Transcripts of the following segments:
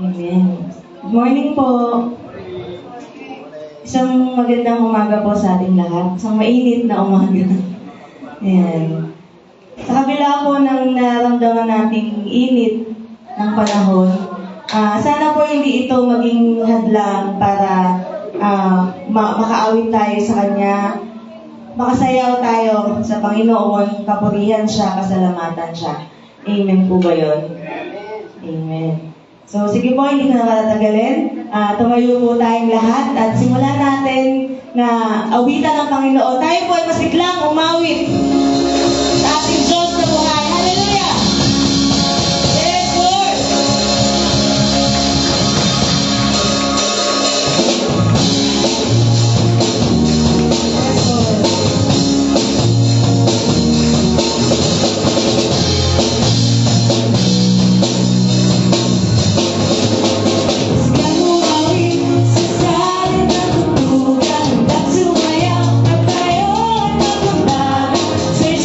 Amen. Good morning po. Isang magandang umaga po sa ating lahat. Isang mainit na umaga. Ayan. Sa kabila po ng nararamdaman nating init ng panahon, sana po hindi ito maging hadlang para makaawit tayo sa Kanya, makasayaw tayo sa Panginoon, kapurihan siya, kasalamatan siya. Amen po ba yun? Amen. So, sige po, hindi ko na matatagalin. Tumayo po tayong lahat at simulan natin na awitan ng Panginoon. Tayo po ay masiglang umawit sa ating Diyos na buhay. Hallelujah! Yes, Lord! Say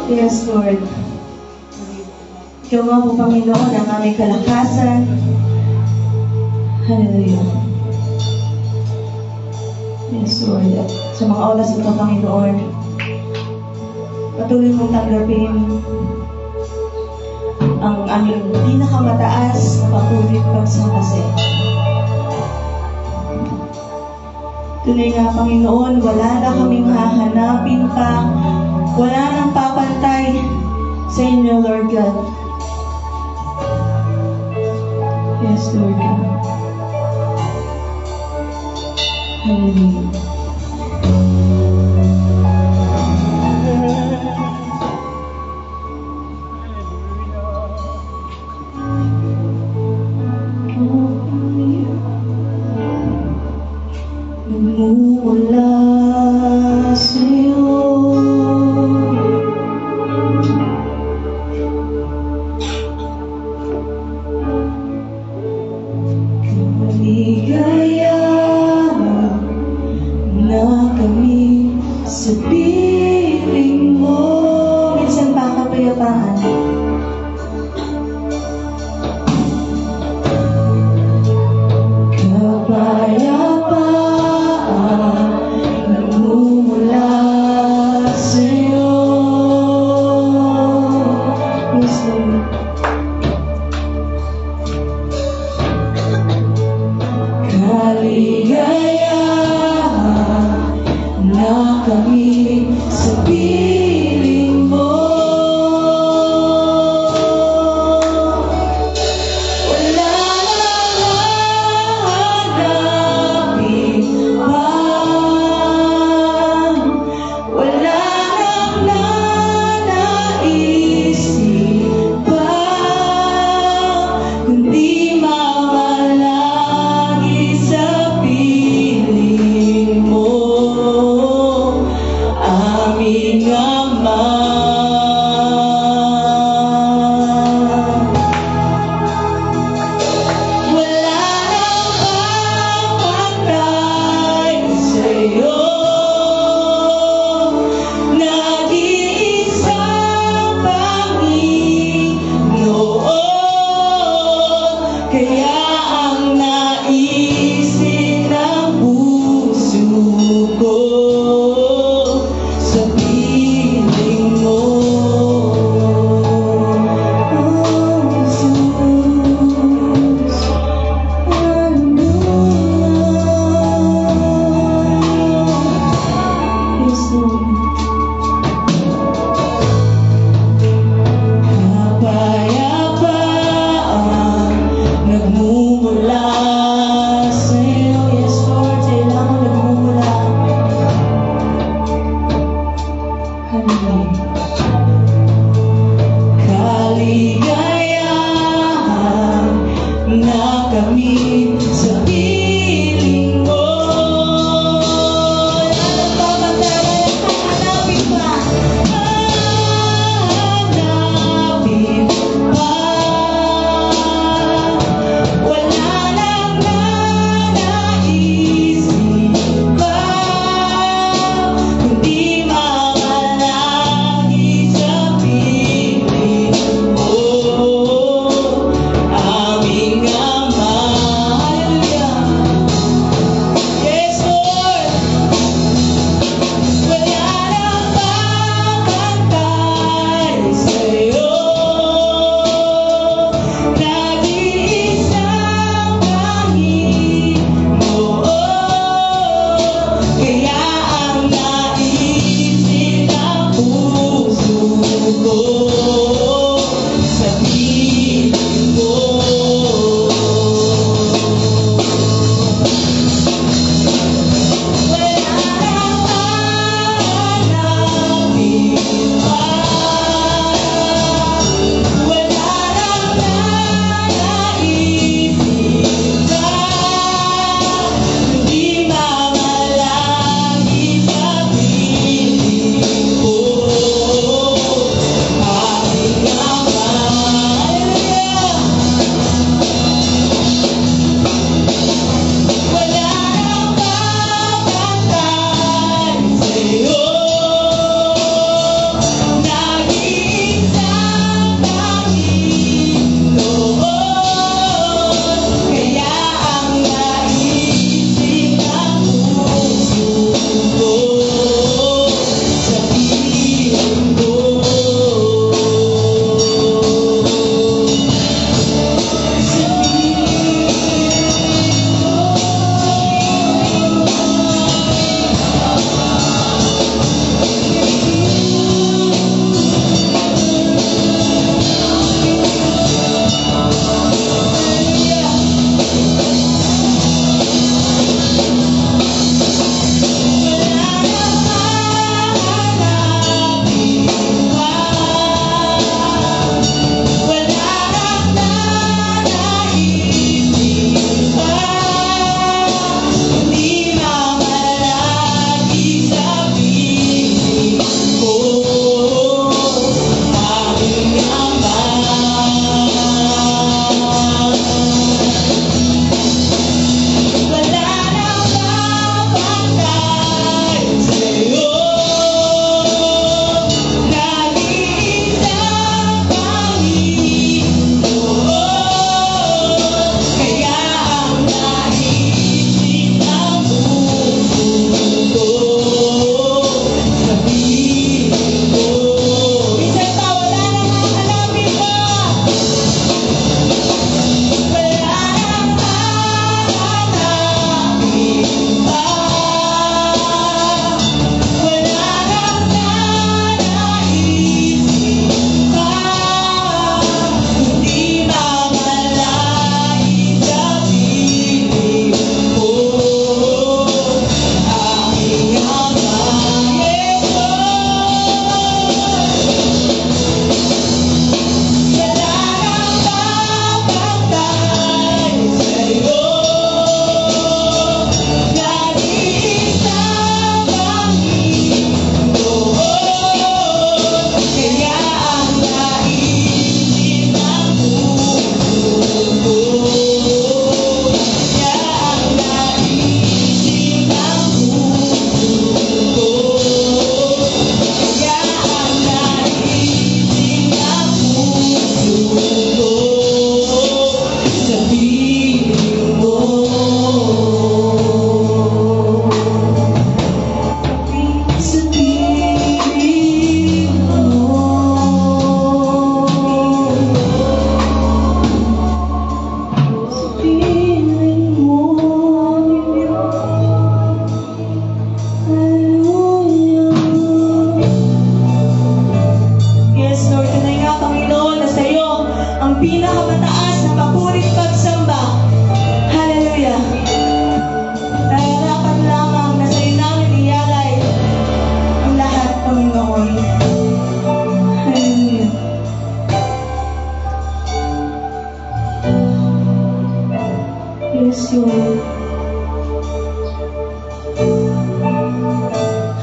Yes, Lord. Ikaw nga po, Panginoon, ang aming kalakasan. Hallelujah. Yes, Lord. At sa mga oras ito, Panginoon, patuloy mong tanggapin ang aming pinakamataas na papulit pagsakasi. Tunay nga, Panginoon, wala na kaming hahanapin pa, wala nang papantay sa inyo, Lord God. Yes, Lord God. Hallelujah. Nagmumula sa'yo, maligaya na kami sa piling mo. Minsan pa kapayapaan. Kapayapaan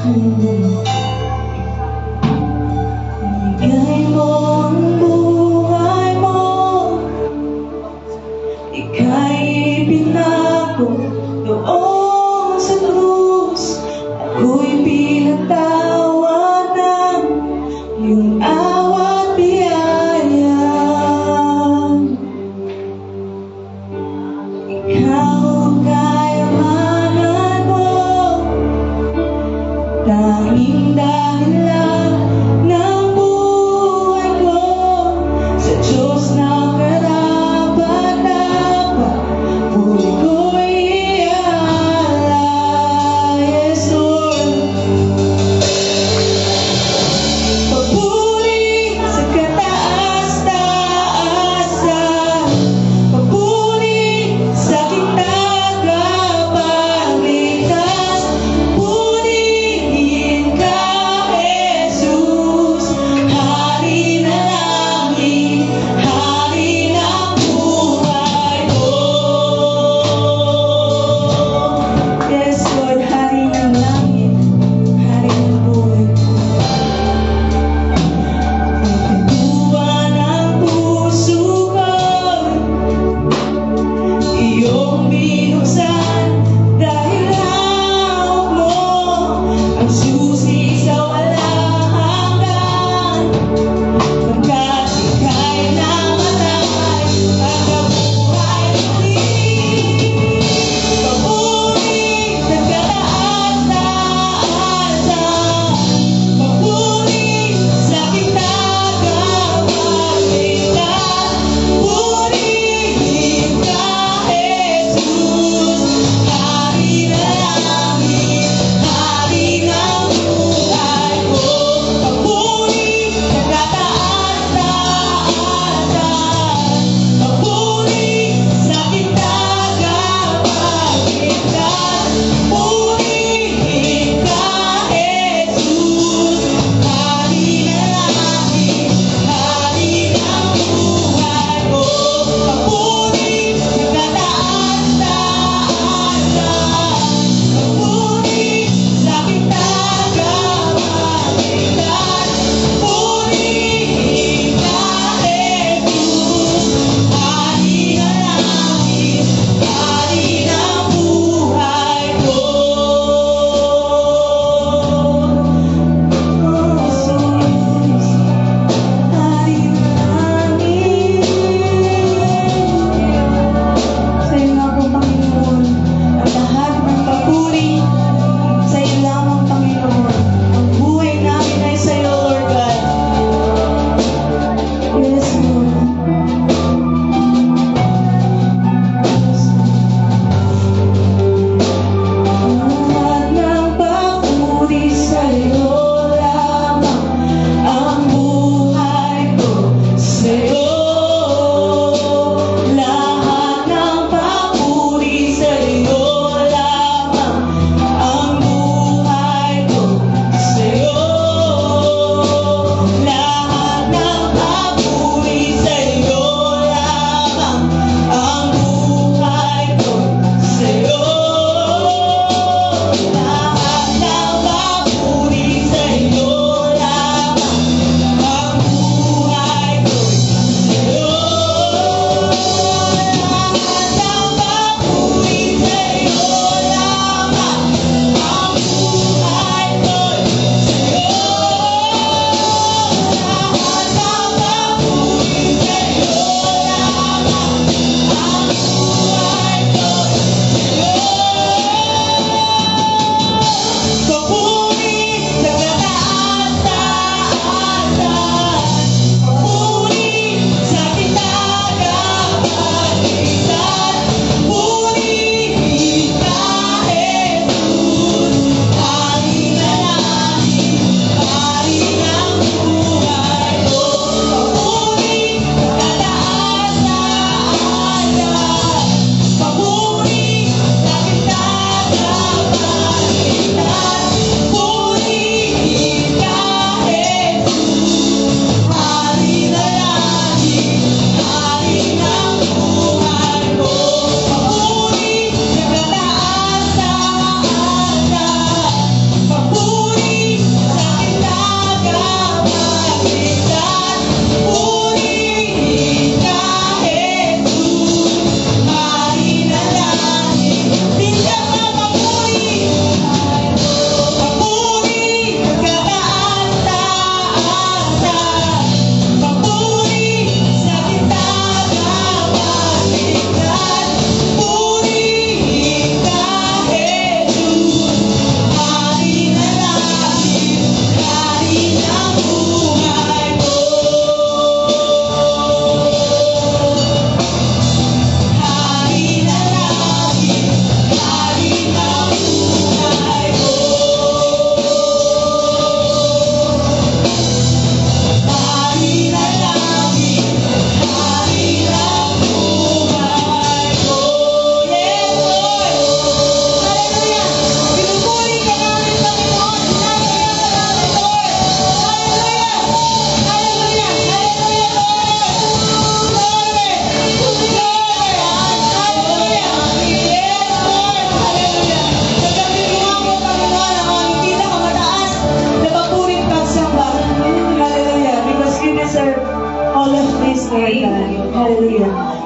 Ibigay mo ang buhay mo, ika'y ipinako doon sa krus. Ako'y pinatawad ng iyong awa't biyaya. Ikaw ang kayamanan mo,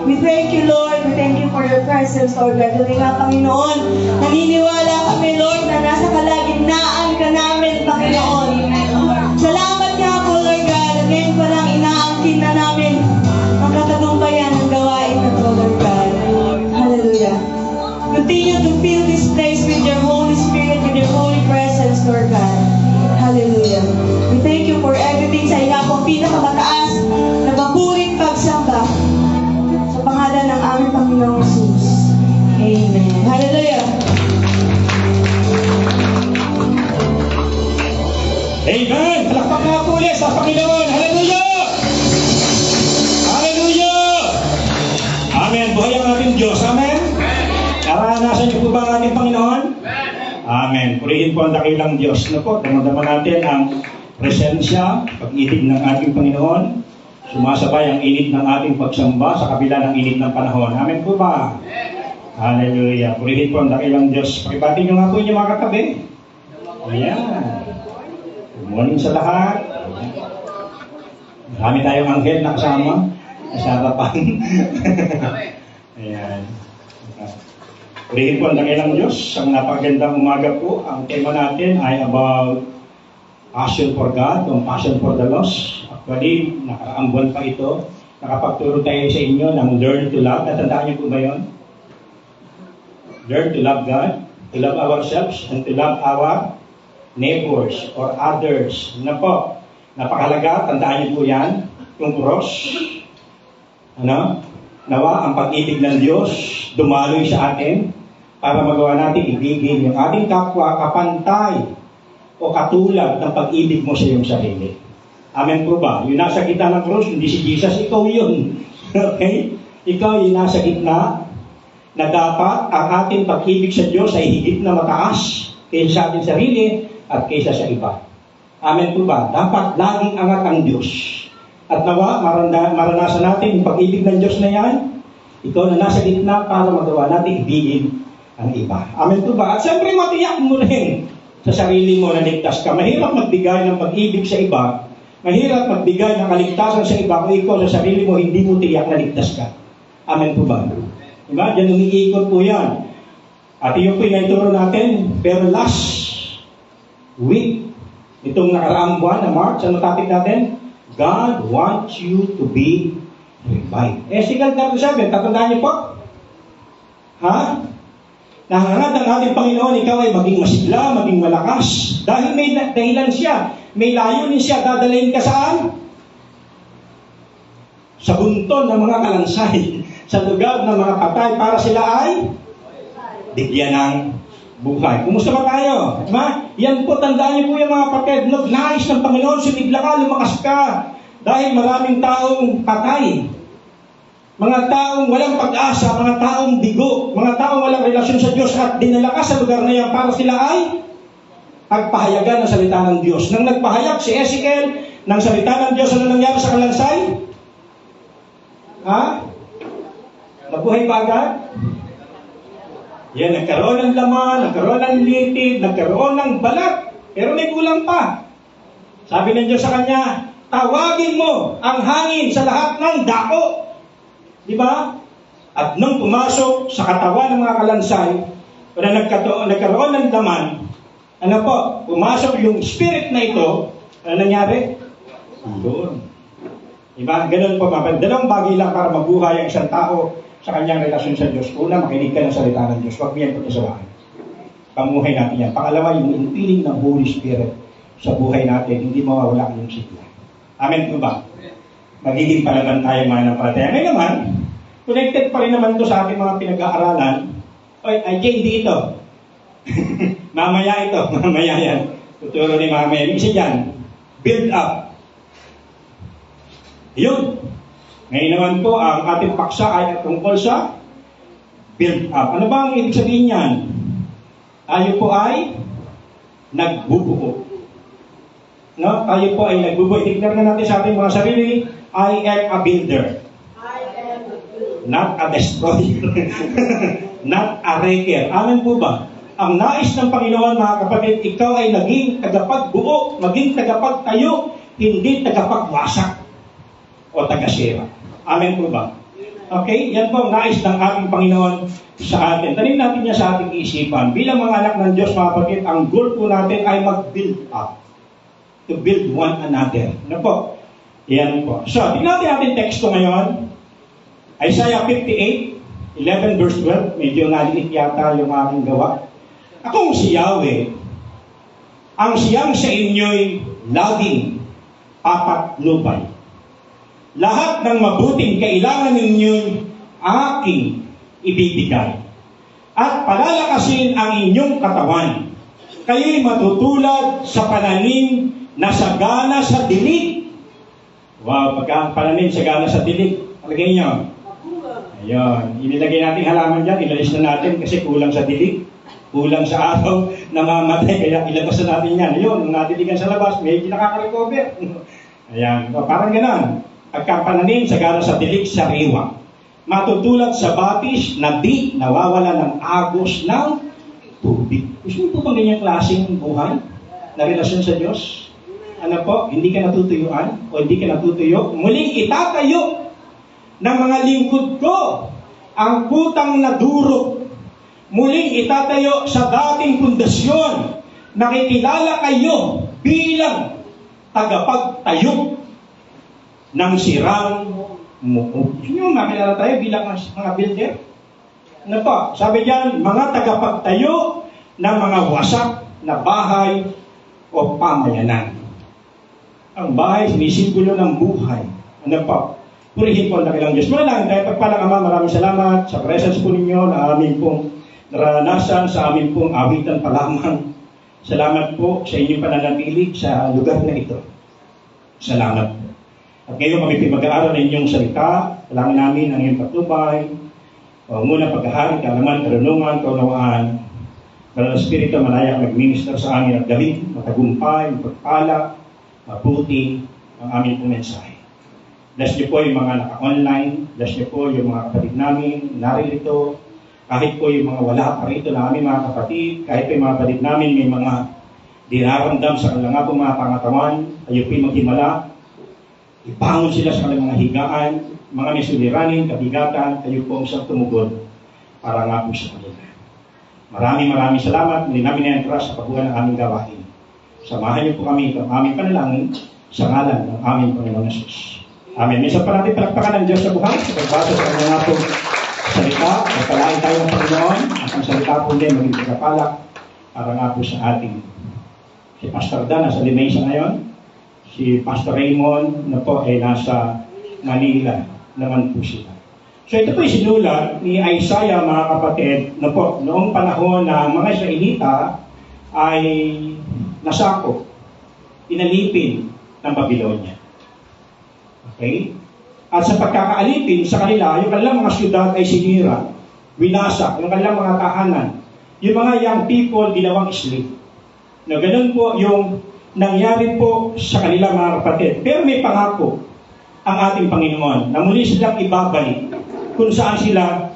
We thank you, Lord. We thank you for your presence, Lord God. Dali nga, Panginoon, naniniwala kami, Lord, na nasa kalagitnaan ka namin, Panginoon. Salamat nga po, Lord God. At ngayon pa lang, inaangkin na namin ang katagumpayan ng gawain na to, Lord God. Hallelujah. Continue to fill this place with your Holy Spirit, with your holy presence, Lord God. Hallelujah. We thank you for everything sa iyong pong pinakamataas na maburing pagsamba sa pangalan ng aming Panginoong Jesus. Amen. Hallelujah. Amen! Palakpak nga po ulit sa Panginoon. Hallelujah! Hallelujah! Amen. Buhay ang ating Diyos. Amen? Naranasan niyo po ba ang ating Panginoon? Amen. Purihin po ang dakilang Diyos. Na po, damdaman natin ang presensya, pag-ibig ng ating Panginoon. Sumasabay ang init ng ating pagsamba sa kabila ng init ng panahon. Amen po ba? Hallelujah. Purihin po ang dakilang Diyos. Pakibati niyo nga po yung mga katabi. Ayan. Good morning sa lahat. Marami tayong anghel na kasama sa harapan. Ayan. Purihin po ang dakilang Diyos. Ang napakagandang umaga po. Ang tema natin ay about passion for God, passion for the lost. Actually, nakaraang buwan pa ito. Nakapagturo tayo sa inyo ng learn to love. Natandaan niyo po ba yun? Learn to love God, to love ourselves, and to love our neighbors or others. Na po, napakahalaga. Tandaan niyo po yan. Yung cross. Ano? Nawa ang pag-ibig ng Diyos dumaloy sa atin para magawa natin ibigin yung ating kapwa kapantay o katulad ng pag-ibig mo sa iyong sarili. Amen po ba? Yung nasa gitna ng cross, hindi si Jesus, ikaw yun. Okay? Ikaw yung nasa gitna na dapat ang ating pag-ibig sa Diyos ay higit na mataas kaysa sa ating sarili at kaysa sa iba. Amen po ba? Dapat laging angat ang Diyos. At nawa, maranasan natin yung pag-ibig ng Diyos na yan. Ikaw na nasa gitna para magawa natin ibigin ang iba. Amen po ba? At siyempre matiyak mo rin sa sarili mo na ligtas ka. Mahirap magbigay ng pag-ibig sa iba. Mahirap magbigay ng kaligtasan sa iba kung ikaw sa sarili mo hindi mo tiyak na ligtas ka. Amen po ba? Diba? Diyan umiikot po yan. At yung po yung naituro natin, pero last week, itong nakaraang buwan na March, ano topic natin? God wants you to be revived. Sigal 37, tatandaan niyo po? Ha? Nahangad ang ating Panginoon, ikaw ay maging masigla, maging malakas. Dahil may dahilan siya, may layunin siya, dadalhin ka saan? Sa bunton ng mga kalansay, sa lugar ng mga patay, para sila ay bigyan ng buhay. Kumusta ba tayo? Diba? Yan po, tandaan niyo po yung mga patay. Nais ng Panginoon, sumigla ka, lumakas ka. Dahil maraming taong patay. Mga taong walang pag-asa, mga taong bigo, mga taong walang relasyon sa Diyos at dinala ka sa lugar na yan para sila ay pagpahayagan ng salita ng Diyos. Nang nagpahayag si Ezekiel ng salita ng Diyos, ano nangyari sa kalansay? Ha? Nabuhay ba agad? Yan, nagkaroon ng laman, nagkaroon ng litid, nagkaroon ng balat, pero may kulang pa. Sabi ng Diyos sa kanya, tawagin mo ang hangin sa lahat ng dako. Di ba? At nung pumasok sa katawan ng mga kalansay, na nagkaroon ng laman, ano po, pumasok yung spirit na ito, ano nangyari? Doon. Di ba? Ganun po, dalawang bagay lang para mabuhay ang isang tao sa kanyang relasyon sa Diyos. Una, makinig ka ng salita ng Diyos. Huwag mo yan pagkasawahan. Pamuhay natin yan. Pangalawa, yung infilling ng Holy Spirit sa buhay natin, hindi mawawala yung sigla. Amen po ba? Magiging palaban tayo mga napalataya. Ngayon naman, connected pa rin naman ito sa ating mga pinag-aaralan. Ay, hindi ito. Mamaya ito. Mamaya yan. Tuturo ni mamaya. Isa dyan. Build up. Yun. Ngayon naman po, ang ating paksa ay tungkol sa build up. Ano ba ang ibig sabihin yan? Tayo po ay nagbubuo. No? Tayo po ay nagbubuo. Tignan na natin sa ating mga sarili. I am a builder. Not a destroyer. Not a wrecker. Amen po ba? Ang nais ng Panginoon, mga kapatid, ikaw ay naging tagapagbuo, maging tagapagtayo, hindi tagapagwasak o tagasira. Amen po ba? Okay? Yan po ang nais ng ating Panginoon sa atin. Tanim natin niya sa ating isipan. Bilang mga anak ng Diyos, mga kapatid, ang goal po natin ay mag-build up. To build one another. Ano po? Yan po. So, tingnan natin teksto ngayon. Isaiah 58, 11 verse 12. Medyo naliit yata yung aking gawa. Akong si Yahweh, ang siyang sa inyo'y laging papatnubay. Lahat ng mabuting kailangan ninyo'y aking ibibigay. At palalakasin ang inyong katawan. Kayo'y matutulad sa pananim na sagana sa dilig. Wow, pagka pananim sagana sa dilig. Palagay niyo. Ayun. Inilagay natin halaman dyan. Ilalis na natin kasi kulang sa dilig. Kulang sa araw, namamatay. Kaya ilabas na natin yan. Ayun, nung natiligan sa labas, medyo nakaka-recover. Ayan. So, parang gano'n. Pagkapananim, sagana sa dilig, sariwa. Matutulad sa batis na di nawawala ng agos ng tubig. Gusto mo po bang ganyang klaseng buhay na relasyon sa Diyos? Ano po? Hindi ka natutuyuan o hindi ka natutuyo? Muling itatayo ng mga lingkod ko ang kutang na durog. Muling itatayo sa dating pundasyon. Nakikilala kayo bilang tagapagtayo ng sirang muog. Sino makilala tayo bilang mga builder? Ano po? Sabi diyan, mga tagapagtayo ng mga wasak na bahay o pamayanan. Ang bahay, sinisimbolo ng buhay. Ano po? Purihin po ang dakilang Diyos. Muna lang, tayo pagpalang Ama, maraming salamat sa presence po ninyo na amin pong naranasan sa amin pong awitan pa lamang. Salamat po sa inyong pananatili sa lugar na ito. Salamat po. At ngayon kami mag-aaral ng inyong salita. Kailangan namin ang iyong patnubay. Muna pagkahari, kaalaman, karunungan, kaunawaan. Para ng Espiritu malayak mag-minister sa amin at gawin, matagumpay, mapagpala, mabuti ang aming pong mensahe. Bless niyo po yung mga naka-online. Bless niyo po yung mga kapatid namin narito. Kahit po yung mga wala pa rito na aming mga kapatid, kahit po yung mga kapatid namin may mga dinaramdam sa kanilang nga po mga pangatawan, kayo po yung maghimala. Ipangon sila sa kanilang mga higaan, mga may suliranin, kabigatan, kayo po ang siyang tumugon para nga po sa kanila. Maraming salamat. Muli namin na-entrust sa pagbuhan ng aming gawain. Samahan niyo po kami ng aming panalangin sa ngalan ng aming Panginoon Jesus. Amen. Minsan pa natin palakpakan ng Diyos sa buhay sa pagbasa sa kanyang nga po salita. Magpalain tayo ng Panginoon at ang salita po niya maging pagpapalak para nga po sa ating. Si Pastor Dan nasa Limesa ngayon. Si Pastor Raymond na po ay nasa Manila naman po sila. So ito po yung sinulat ni Isaiah, mga kapatid, na po noong panahon na mga Israelita ay nasakop, inalipin ng Babylonia. Okay? At sa pagkakaalipin sa kanila, yung kanilang mga syudad ay sinira, winasak, yung kanilang mga tahanan, yung mga young people ginawang slave. Na ganun po yung nangyari po sa kanila, mga kapatid. Pero may pangako ang ating Panginoon na muli silang ibabalik kung saan sila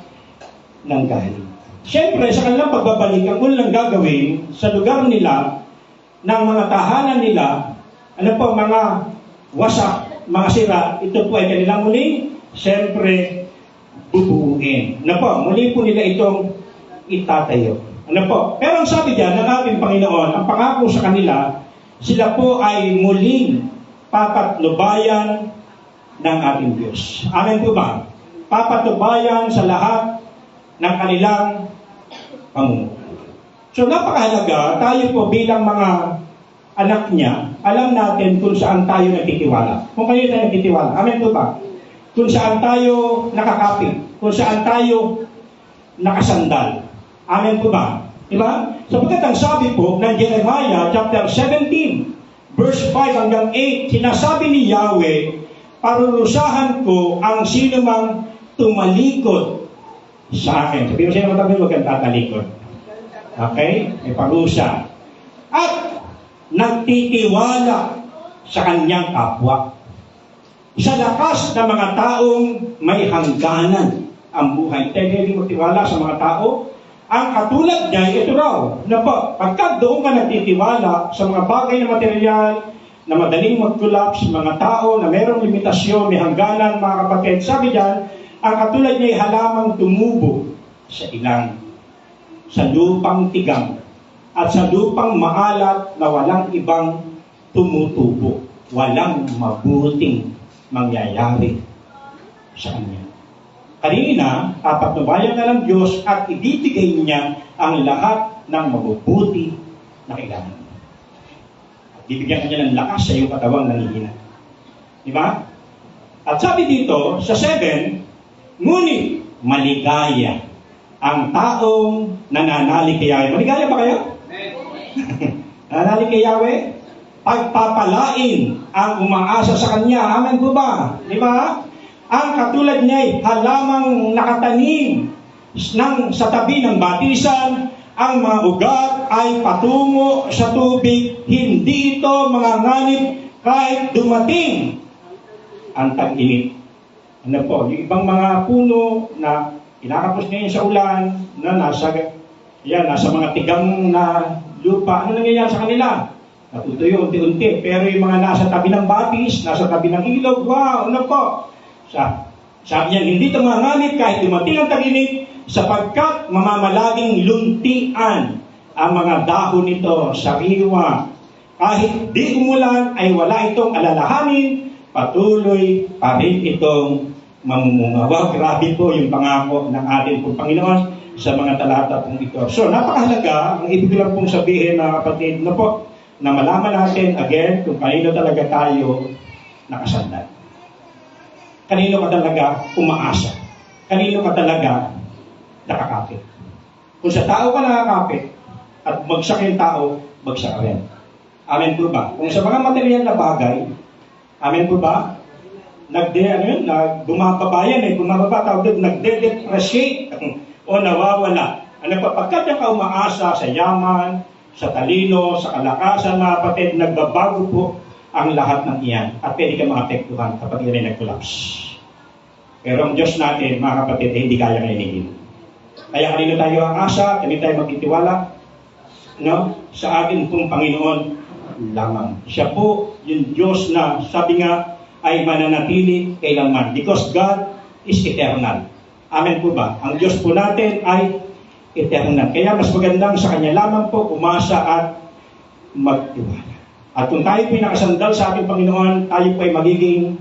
nanggaling. Siyempre, sa kanilang pagbabalik, ang unang gagawin sa lugar nila, ng mga tahanan nila, ano po, mga wasak, mga sira, ito po ay kanilang muli, siyempre, bubuuin. Ano po, muli po nila itong itatayo. Ano po, pero ang sabi diyan ng ating Panginoon, ang pangako sa kanila, sila po ay muling papatnubayan ng ating Diyos. Amen po ba? Papatnubayan sa lahat ng kanilang pamumuhay. So napakahalaga, tayo po bilang mga anak niya, alam natin kung saan tayo nagtitiwala. Kung kayo tayo nagtitiwala. Amen po ba? Kung saan tayo nakakapit. Kung saan tayo nakasandal. Amen po ba? Diba? Sapagkat ang sabi po ng Jeremiah chapter 17, verse 5 hanggang 8, sinasabi ni Yahweh, parurusahan ko ang sino mang tumalikod sa akin. Sabi mo siya naman tabi, huwag kang tatalikod. Okay? May parusa. At nagtitiwala sa kanyang kapwa. Sa lakas ng mga taong may hangganan ang buhay. Hindi magtiwala sa mga tao. Ang katulad niya, ito raw, na po, pagka doon ka nagtitiwala sa mga bagay na material, na madaling mag-collapse, mga tao na mayroong limitasyon, may hangganan, mga kapatid, sabi diyan, Ang katulad niya ay halamang tumubo sa ilang, sa lupang tigang, at sa lupang maalat na walang ibang tumutubo. Walang mabuting mangyayari sa kanya. Kanina, papatnubayan na ng Diyos at ibibigay niya ang lahat ng mabubuti na kailangan. At bibigyan niya ng lakas sa iyong katawang nanghihina. Di ba? At sabi dito, sa 7, ngunit maligaya ang taong nananalig kay Yahweh. Maligaya ba kayo? Nananalig kay Yahweh? Pagpapalain ang umaasa sa Kanya. Amen po ba? Di ba? Ang katulad niya ay halamang nakatanim sa tabi ng batisan, ang mga ugat ay patungo sa tubig, hindi ito manganganib kahit dumating ang tag-init. Ano po, yung ibang mga puno na kinakapos ngayon sa ulan, na nasa mga tigang na lupa, ano nangyayari sa kanila? Natutuyo unti-unti. Pero yung mga nasa tabi ng batis, nasa tabi ng ilog, wow, ano po? Sabi niya, hindi ito manganib kahit dumating ang tag-init, sapagkat mamamalaging luntian ang mga dahon nito sa riwa. Kahit di umulan, ay wala itong alalahanin, patuloy pa rin itong mamumunga. Wow, grabe po yung pangako ng ating pong Panginoon sa mga talata pong ito. So, napakahalaga, ang ibig lang pong sabihin na kapatid, na po, na malaman natin again kung kanino talaga tayo nakasandal. Kanino ka talaga umaasa. Kanino ka talaga nakakapit. Kung sa tao ka nakakapit at bagsak yung tao, bagsak ka rin. Amen po ba? Kung sa mga material na bagay, amen po ba? Bumababa yan tawag doon, nagde-depreciate o nawawala. Ano pa, pagkat ka umaasa sa yaman, sa talino, sa kalakasan, mga kapatid, nagbabago po ang lahat ng iyan. At pwede ka maapektuhan kapag yan ay nag-collapse. Pero ang Diyos natin, mga kapatid, hindi kaya kainigin. Kaya kanino tayo ang asa, kanino tayo magtitiwala, no? Sa ating pong Panginoon lamang. Siya po yung Diyos na sabi nga ay mananatili kailanman. Because God is eternal. Amen po ba? Ang Diyos po natin ay eternal. Kaya mas magandang sa Kanya lamang po umasa at magtiwala. At kung tayo po nakasandal sa ating Panginoon, tayo po ay magiging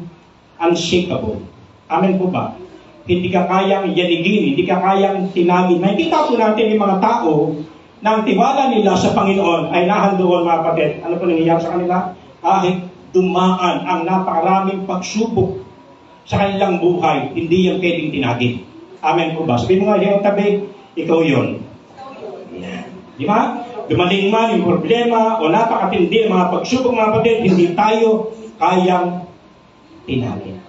unshakable. Amen po ba? Hindi ka kayang yanigin, hindi ka kayang tinagin. Nakikita po natin yung mga tao na ang tiwala nila sa Panginoon ay nahandoon, mga kapatid. Ano po nangyayari sa kanila? Kahit dumaan ang napakaraming pagsubok sa kanilang buhay, hindi yan pwedeng tinagin. Amen po ba? Sabihin mo nga, yung tabi, ikaw yun. Di ba? Dumaling man yung problema o napakatindi ang mga pagsubok, mga kapatid, hindi tayo kayang tinagin.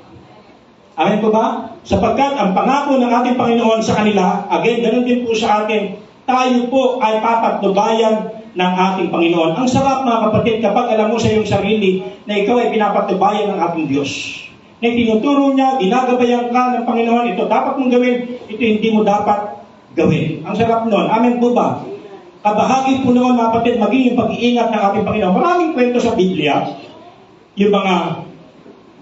Amen po ba? Sapagkat ang pangako ng ating Panginoon sa kanila, again, ganun din po sa atin, tayo po ay papatnubayan ng ating Panginoon. Ang sarap, mga kapatid, kapag alam mo sa iyong sarili na ikaw ay pinapatnubayan ng ating Diyos. Na tinuturo niya, ginagabayan ka ng Panginoon, ito dapat mong gawin, ito hindi mo dapat gawin. Ang sarap nun. Amen po ba? Kabahagi po noon, mga kapatid, maging yung pag-iingat ng ating Panginoon. Maraming kwento sa Biblia, yung mga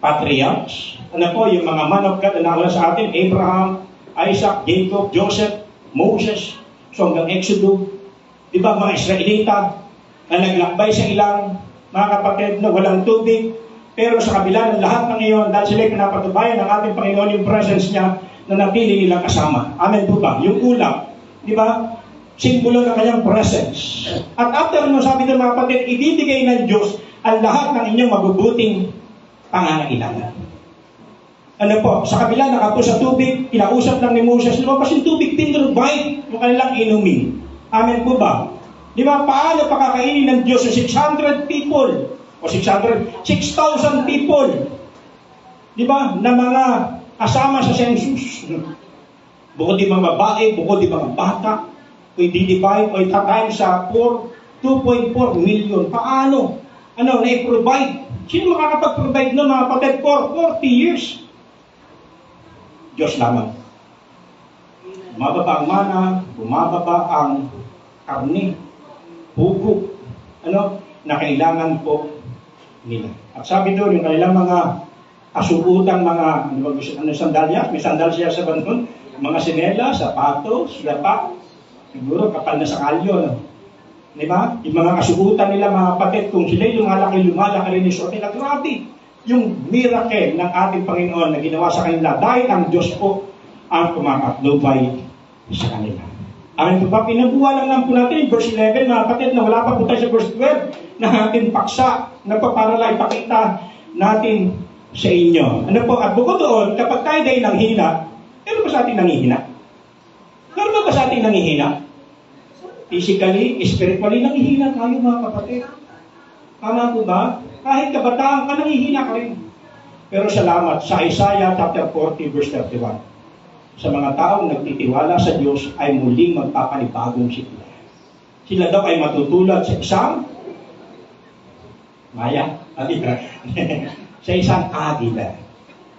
patriarchs, yung mga man of God na nauna sa atin, Abraham, Isaac, Jacob, Joseph, Moses, so hanggang Exodus, di ba, mga Israelita na naglakbay sa ilang mga kapatid na walang tubig, pero sa kabila ng lahat ng iyon, dahil sila pinapatubayan ng ating Panginoon yung presence niya na napili nilang kasama. Amen po ba? Yung ulap, di ba? Simbolo ng kanyang presence. At after nung sabi ng mga kapatid, ibibigay ng Diyos ang lahat ng inyong mabubuting pangangailangan. Ano po, sa kabila nakapo sa tubig, kinausap lang ni Moses, lumabas yung tubig, pinrovide yung kanilang inumin. Amen po ba? Di ba, paano pakakainin ng Diyos yung 600 people, o 6,000 people, di ba, na mga kasama sa census. Bukod di mga babae, bukod di mga bata, o i-divide, o i-time sa 2.4 million. Paano? Ano, na-provide? Sino makakapag-provide nun, mga kapatid? For 40 years. Diyos lamang. Bumababa ang mana, bumababa ang karne, pugo, na kailangan po nila. At sabi doon, yung kanilang mga kasubutan mga, ano ba gusto, ano sandalya? May sandal siya sa bandon. Mga sinela, sapatos, lapak, siguro kapal na sa kalyo, no? Di ba? Yung mga kasubutan nila, mga kapatid, kung sila'y lumalaki rin ni Sote, na grabe yung miracle ng ating Panginoon na ginawa sa kanila dahil ang Diyos po ang kumakatnubay sa kanila. Amin po ba? Pinabuha lang po natin yung verse 11, mga kapatid, na wala pa po tayo sa verse 12 na ating paksa na para lang ipakita natin sa inyo. Ano po? At bukod doon, kapag tayo dahil nanghina, ano ba sa ating nanghihina? Ano ba sa ating nanghihina? Physically, spiritually, nanghihina tayo mga kapatid. Tama po ba? Kahit kabataan ka, nanghihina ka rin. Pero salamat sa Isaiah chapter 40 verse 31. Sa mga taong nagtitiwala sa Diyos ay muling magpapanibagong sila. Sila daw ay matutulad sa isang maya, sa isang agila.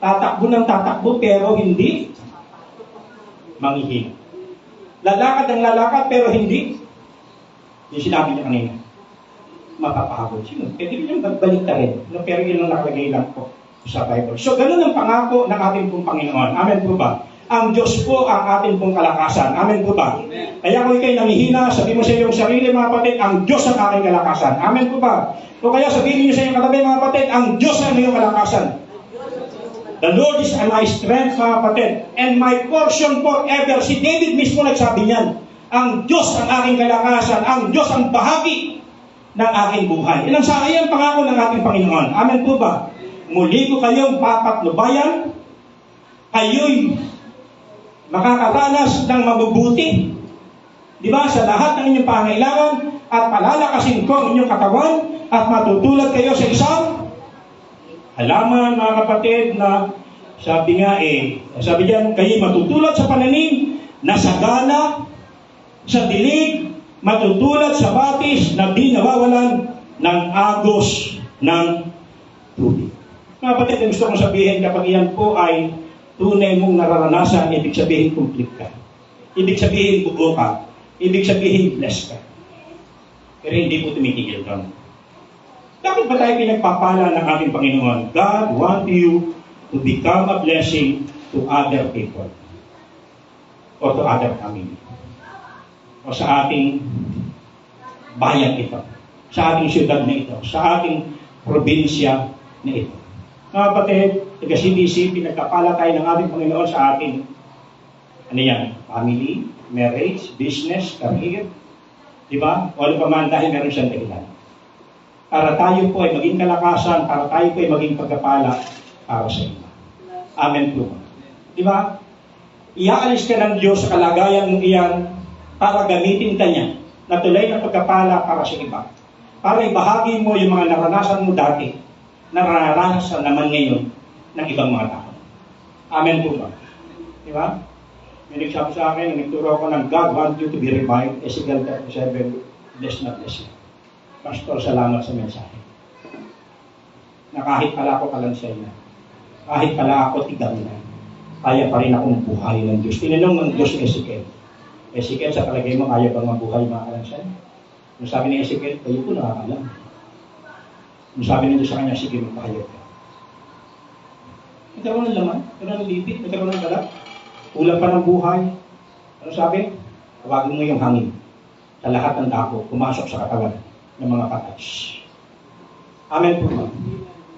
Tatakbo ng tatakbo pero hindi manghihina. Lalakad ng lalakad pero hindi. Yung sinabi niya kanina. Mapapagod. Sino? Pwede rin yung magbalik ka rin. No, pero yun ang nakalagay lang po sa Bible. So, ganun ang pangako ng ating pong Panginoon. Amen po ba? Ang Diyos po ang ating pong kalakasan. Amen po ba? Kaya kung ikaw'y namihina, sabi mo sa iyong sarili, mga kapatid, ang Diyos ang aking kalakasan. Amen po ba? O kaya sabihin niyo sa iyong katabi, mga kapatid, ang Diyos ang iyong kalakasan. The Lord is my strength, mga kapatid, and my portion forever. Si David mismo nagsabi niyan, ang Diyos ang aking kalakasan, ang Diyos ang bahagi ng aking buhay. Ilang sa iyan pangako ng ating Panginoon. Amen po ba? Muli ko kayong papatnubayan, kayo'y makakaranas ng mabubuti. Di ba? Sa lahat ng inyong pangailangan, at palalakasin ko ang inyong katawan, at matutulad kayo sa isang halaman, mga kapatid, na sabi nga sabi diyan, kayo matutulad sa pananim, na sagana, sa dilig, matutulad sa batis na di nawawalan ng agos ng tubig. Mga kapatid, gusto kong sabihin, kapag iyan po ay tunay mong nararanasan, ibig sabihin complete ka. Ibig sabihin buo ka. Ibig sabihin blessed ka. Pero hindi po tumitigil doon. Bakit ba tayo pinagpapala ng ating Panginoon? God wants you to become a blessing to other people or to other family o sa ating bayan ito, sa ating syudad na ito, sa ating probinsya na ito. Mga kapatid, taga CDC, pinagkapala tayo ng ating Panginoon sa ating family, marriage, business, career, di ba? O ano pa man dahil meron siyang dahilan. Para tayo po ay maging kalakasan, para tayo po ay maging pagkapala para sa iba. Amen po. Di ba? Iaalis ka ng Diyos sa kalagayan mong iyan para gamitin ka niya na tulay ng pagkapala para sa iba. Para ibahagi mo yung mga naranasan mo dati, naranasan naman ngayon ng ibang mga tao. Amen po ba? Di ba? May nagsabi sa akin, nagturo ako ng God want you to be revived, Ezekiel 37, bless na bless na. Pastor, salamat sa mensahe. Na kahit pala ako kalansay na, kahit pala ako tigang na, kaya pa rin akong buhay ng Diyos. Tinanong ng Diyos ni Ezekiel. Ezekiel, sa palagay mo, kaya bang mabuhay mga kalansay? Nung sabi ni Ezekiel, kayo po nakakalam. Nung sabi ng Diyos sa kanya, sige, magpahayag ka. Nagkaroon ng laman, nagkaroon ng lipit, nagkaroon ng balat. Kulang pa ng buhay. Ano sabi? Tawagin mo yung hangin. Sa lahat ng dako, pumasok sa katawan ng mga patas. Amen po ba?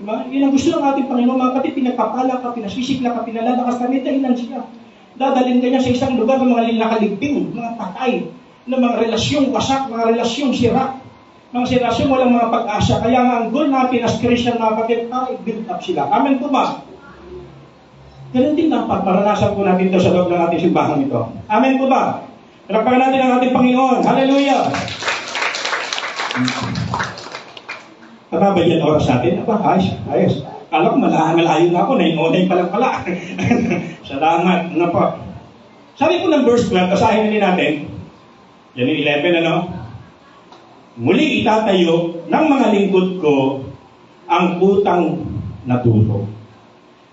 Diba? Yan ang gusto ng ating Panginoon. Mga kapatid, pinagpapala ka, pinasisikla ka, pinalalakas ka, may dahilan siya. Dadalhin ka niya sa isang lugar ng mga nakaligbing, mga patay, ng mga relasyong wasak, mga relasyong sira, mga relasyon walang mga pag-asa. Kaya nga ang goal natin as Christian, mga kapatid, ay build up sila. Amen po ba? Ganun din dapat, maranasan po natin ito sa loob ng ating simbahan ito. Amen po ba? Palakpakan natin ang ating Panginoon. Hallelujah! Tama ba yan oras natin? Aba, ayos. Kala ko malayo na ako, nainonay pa lang pala. Salamat. Ano po? Sabi po ng verse 12, basahin natin. Yan yung 11, ano? Muli itatayo ng mga lingkod ko ang utang na turo.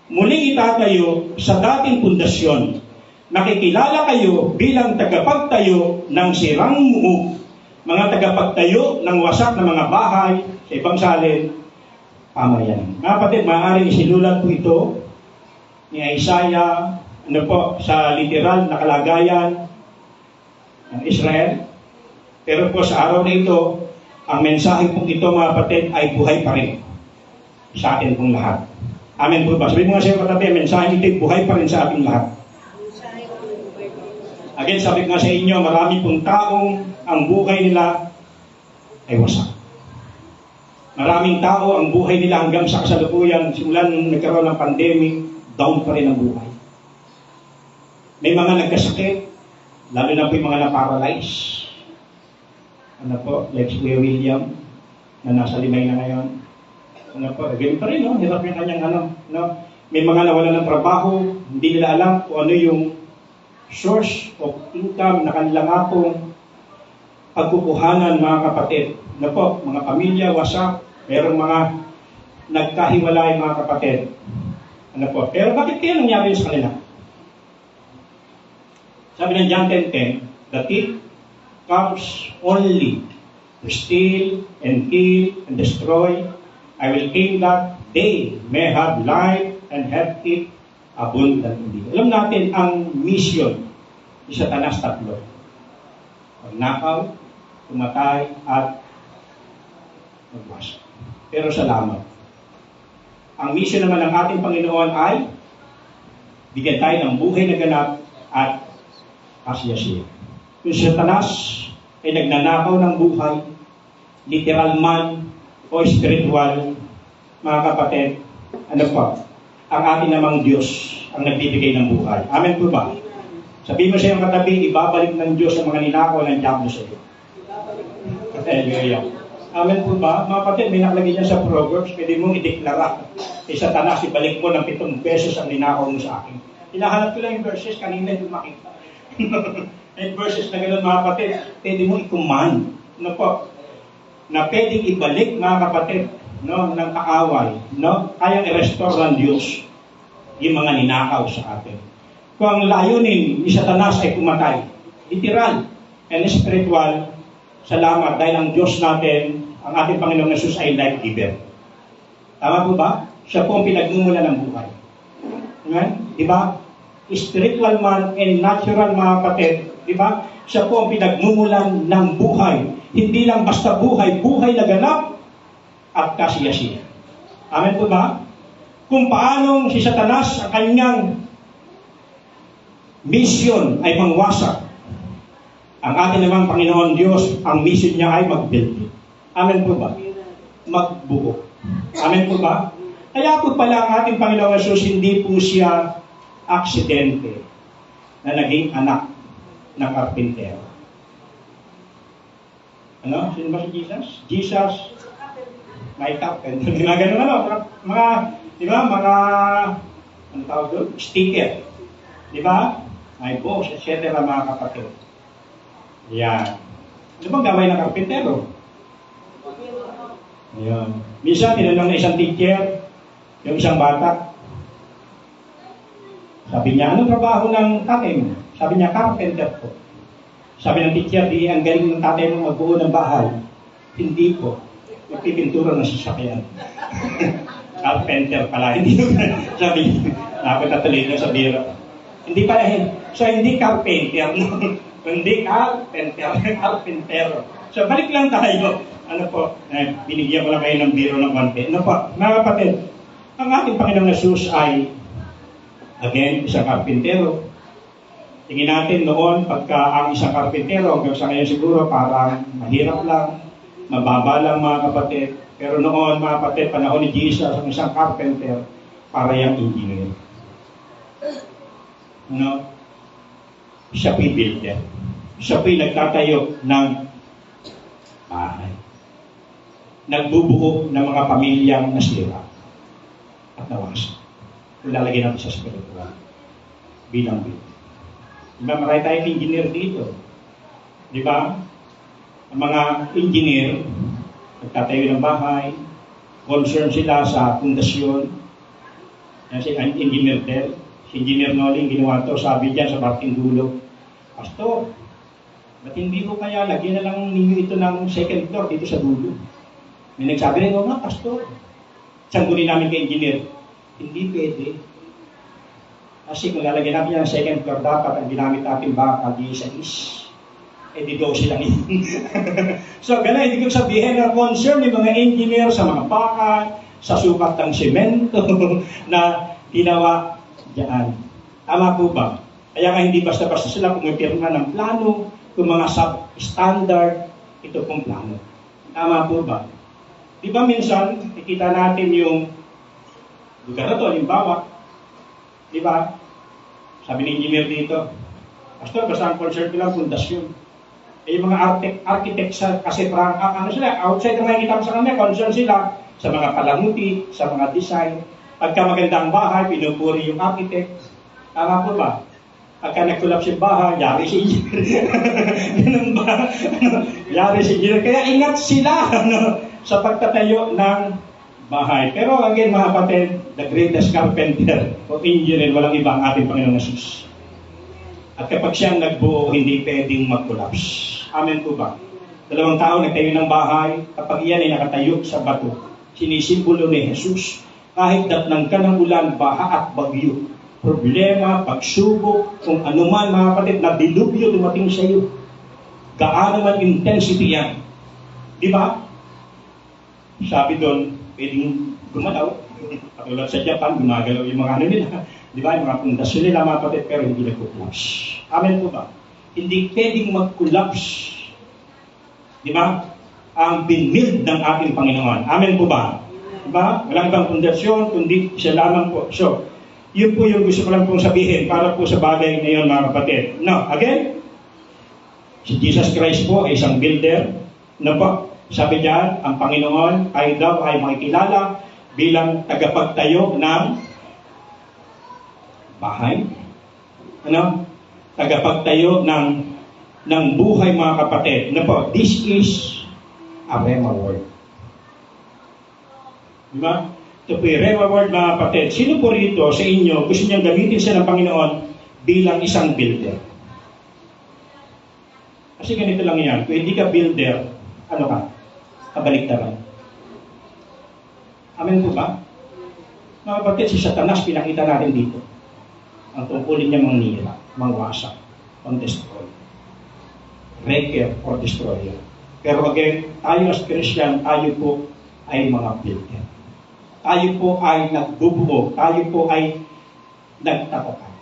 Muli itatayo sa dating pundasyon. Makikilala kayo bilang tagapagtayo ng sirang muog, mga tagapagtayo ng wasak na mga bahay sa ibang salin, pamayanan. Mga kapatid, maaaring isinulat po ito ni Isaiah sa literal na kalagayan ng Israel. Pero po sa araw na ito, ang mensahe pong ito, mga kapatid, ay buhay pa rin sa atin pong lahat. Amen po ba? Sabi mo nga sa iyo katabi, ang mensahe nito ay buhay pa rin sa ating lahat. Again, sabi ko nga sa inyo, marami pong taong ang buhay nila ay wasak. Maraming tao ang buhay nila hanggang sa kasalukuyan, simulan nung nagkaroon ng pandemic, down pa rin ang buhay. May mga nagkasakit, lalo na po yung mga na-paralyze. Like si Kuya William, na nasa Limay na ngayon. Again pa rin, hirap yung kanyang May mga nawala ng trabaho, hindi nila alam kung ano yung source of income na kanilang atong pagkukuhanan, mga kapatid. Mga pamilya, wasak, merong mga nagkahiwalay, mga kapatid. Pero bakit kaya nangyari sa kanila? Sabi ng John 10:10, the thief comes only to steal and kill and destroy. I will came that they may have life and have it abundantly. Alam natin ang mission ni Satanas tatlo. Magnakaw, tumatay, at magwasak. Pero salamat. Ang mission naman ng ating Panginoon ay bigyan tayo ng buhay na ganap at kasiyasiya. Kung si Satanas ay nagnanakaw ng buhay, literal man o spiritual, mga kapatid, ang ating namang Diyos ang nagbibigay ng buhay. Amen po ba? Sabihin mo sa iyong katabi, ibabalik ng Diyos ang mga ninakaw ng diablo sa iyo. Hallelujah. Amen po ba? Mga kapatid, may nakalagay niya sa Proverbs, pwede mong ideklara. Satanas, ibalik mo ng 7 pesos ang ninakaw mo sa akin. Hinahanap ko lang yung verses, kanina yung makita. Yung verses na gano'n, mga kapatid, pwede mong i-command. Na pwedeng ibalik, mga kapatid, ng kaaway. Kayang i-restore ng Diyos yung mga ninakaw sa atin. Kung ang layunin ni Satanas ay pumatay, literal and spiritual, salamat dahil ang Diyos natin, ang ating Panginoong Jesus ay life giver. Tama po ba? Siya po ang pinagmumula ng buhay. Amen? Diba? Spiritual man and natural, mga kapatid, diba? Siya po ang pinagmumulan ng buhay. Hindi lang basta buhay, buhay na ganap at kasiyasiya. Amen po ba? Kung paanong si Satanas, ang kanyang mission ay mangwasak. Ang ating namang Panginoon Diyos, ang mission niya ay mag-build. Amen po ba? Magbuo. Amen po ba? Kaya po pala ang ating Panginoon Jesus, hindi po siya aksidente na naging anak ng karpintero. Sino ba si Jesus? Jesus, may carpenter. Mga tawag doon? Sticker. Di ba? May boss, etc. mga kapatid. Yan. Ano bang gawin ng karpintero? Yan. Minsan, tinanong na isang teacher, yung isang bata. Sabi niya, anong trabaho ng tatay mo? Sabi niya, carpenter po. Sabi ng teacher, di ang galing ng tatay mo magbuo ng bahay. Hindi po. Magpipintura ng sasakyan. Carpenter pala. Hindi sabi, nakapagtatuloy na sa biro. Hindi pala yun. So, hindi carpenter. Hindi carpenter. So, balik lang tayo. Binigyan ko lang kayo ng biro ng konti. Mga kapatid, ang ating Panginoong Jesus ay, again, isang karpintero. Tingin natin noon, pagka ang isang karpintero, hanggang sa ngayon siguro, parang mahirap lang, mababa lang, mga kapatid. Pero noon, mga kapatid, panahon ni Jesus, ang isang carpenter, para yung engineer. Siya po'y builder. Siya po'y nagtatayo ng bahay. Nagbubuo ng mga pamilyang nasira at nawasak. Ilalagay natin sa spiritual bilang builder. Diba, marami tayong engineer dito. Diba? Ang mga engineer, nagtatayo ng bahay, concern sila sa pundasyon. Yan si Engineer Del. Si Engineer Noling, ginawa to, sabi dyan sa parting dulo, Pastor, ba't hindi ko kaya lagyan na lang ninyo ito ng second floor dito sa dulo? May nagsabi rin, nga, Pastor, Sanggunin namin kay engineer. Hindi pwede. Kasi kung lalagyan natin yan ng second floor, dapat ang ginamit natin bakal di sa is. Eh di 12 lang yun. So gano'n, hindi ko sabihin na concern ng mga engineer sa mga bakal, sa sukat ng semento na ginawa diyan. Tama po ba? Kaya nga hindi basta-basta sila pumipirma ng plano, kung mga sub-standard, ito pong plano. Tama po ba? Di ba minsan, ikita natin yung lugar na to, halimbawa, di ba? Sabi ni engineer dito, Pastor, basta ang concern ko lang, pundasyon. Eh, yung mga architect kasi ano sila, outside na makikita mo sa kanila, concern sila sa mga palamuti, sa mga design. Pagka maganda ang bahay, pinupuri yung architect. Tama po ba? Pagka nag-collapse yung bahay, yari si engineer. Ganun ba? Yari si engineer. Kaya ingat sila sa pagtatayo ng bahay. Pero again, mga kapatid, the greatest carpenter o engineer, walang iba ang ating Panginoong Jesus. At kapag siyang nagbuo, hindi pwedeng mag-collapse. Amen po ba? Dalawang tao nagtayo ng bahay, kapag iyan ay nakatayo sa bato, sinisimbolo ni Jesus, kahit datnang ka ng ulan, baha at bagyo, problema, pagsubok, kung anuman mga kapatid, na dilubyo dumating sa iyo, gaano man intensity yan. Di ba? Sabi doon, pwedeng gumalaw. Katulad sa Japan, gumagalaw yung mga ano nila. Di ba? Yung mga pundasyon nila, mga kapatid, pero hindi nag-collapse. Amen po ba? Hindi pwedeng mag-collapse. Di ba? Ang binbuild ng ating Panginoon. Amen po ba? Di ba? Walang ibang pundasyon, kundi siya lamang po. So, yun po yung gusto ko lang pong sabihin para po sa bagay na yun, mga kapatid. Now, again, si Jesus Christ po ay isang builder. No po? Sabi diyan, ang Panginoon ay daw ay makikilala bilang tagapagtayo ng bahay. Ano? Tagapagtayo ng buhay, mga kapatid. Ano po? This is a Rhema word. Diba? Ito po yung Rhema word, mga kapatid. Sino po rito sa inyo gusto niyang gamitin siya ng Panginoon bilang isang builder? Kasi ganito lang yan. Kung hindi ka builder, ano ka? Kabaliktaran. Amen po ba? Mga kapatid, si Satanas, pinakita natin dito. Ang tungkulin niya mangnira, mangwasak, mang-destroy. Wrecker or destroyer. Pero again, tayo as Christian, tayo po ay mga builder. Tayo po ay nagbubuo. Tayo po ay nagtatakan.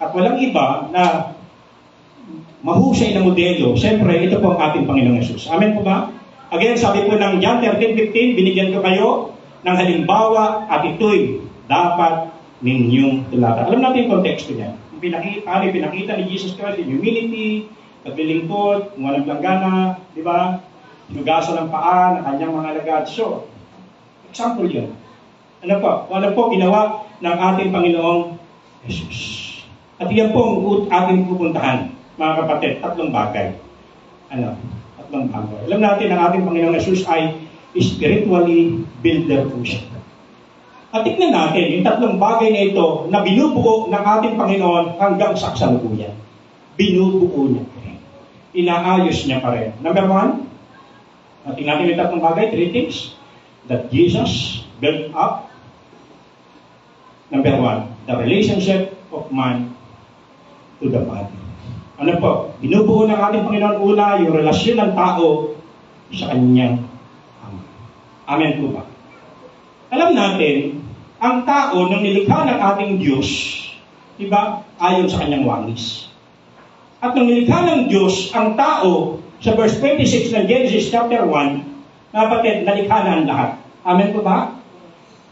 At walang iba na mahusay na modelo. Siyempre, ito po ang ating Panginoong Yesus. Amen po ba? Again, sabi po ng John 13:15, binigyan ko kayo ng halimbawa at ito'y dapat ninyong tulatan. Alam natin yung konteksto niya. Pinakita ni Jesus Christ in humility, paglilingkod, walang planggana, di ba? Hinugasan ng paa ng kanyang mga alagad. So, example yun. Ano po ginawa ng ating Panginoong Jesus. At yan po ang ating pupuntahan, mga kapatid, tatlong bagay. Tatlong bagay. Alam natin ang ating Panginoong Jesus ay spiritually builder po siya. At tignan natin yung tatlong bagay na ito na binubuo ng ating Panginoon hanggang sa kasalukuyan. Binubuo niya pa rin. Inaayos niya pa rin. Number one, tingnan natin yung tatlong bagay, 3 things that Jesus built up. Number one, the relationship of man to the Father. Ano po? Binubuo ng ating Panginoon una yung relasyon ng tao sa kanyang Ama. Amen po ba? Alam natin, ang tao nung nilikha ng ating Diyos, diba, ayon sa kanyang wangis. At nung nilikha ng Diyos ang tao, sa verse 26 ng Genesis chapter 1, kapatid, nalikha na ang lahat. Amen po ba?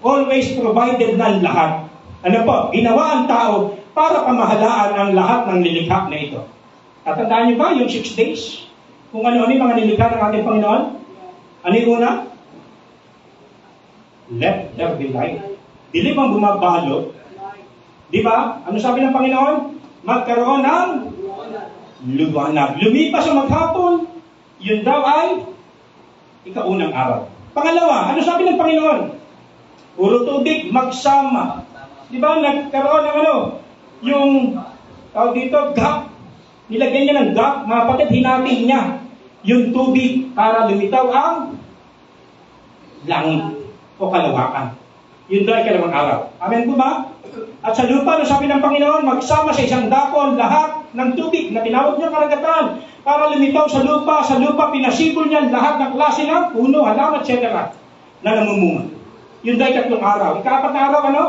Always provided na ang lahat. Ano po? Ginawa ang tao para pamahalaan ang lahat ng nilikha na ito. At tandaan niyo ba yung 6 days? Kung ano-ano yung mga nilikha ng ating Panginoon? Ano yung una? Let there be light. Dilim ang bumabalot. Di ba? Ano sabi ng Panginoon? Magkaroon ng liwanag. Lumipas ang maghapon. Yun daw ay ikaunang araw. Pangalawa, ano sabi ng Panginoon? Puro tubig, magsama. Di ba? Nagkaroon ng yung dito, gap. Nilagyan niya ng gap. Mga kapatid, hinati niya yung tubig para lumitaw ang langit o kalawakan. Yun daw ay kalawang araw. Amen po ba? At sa lupa, no, sabi ng Panginoon, magsama sa isang dakon lahat ng tubig na tinawag niya karagatan para lumitaw sa lupa. Sa lupa, pinasibol niya lahat ng klase ng puno, halaman, etc. na namumunga. Yun daw ay 3 araw. Ika-4 na araw, ano?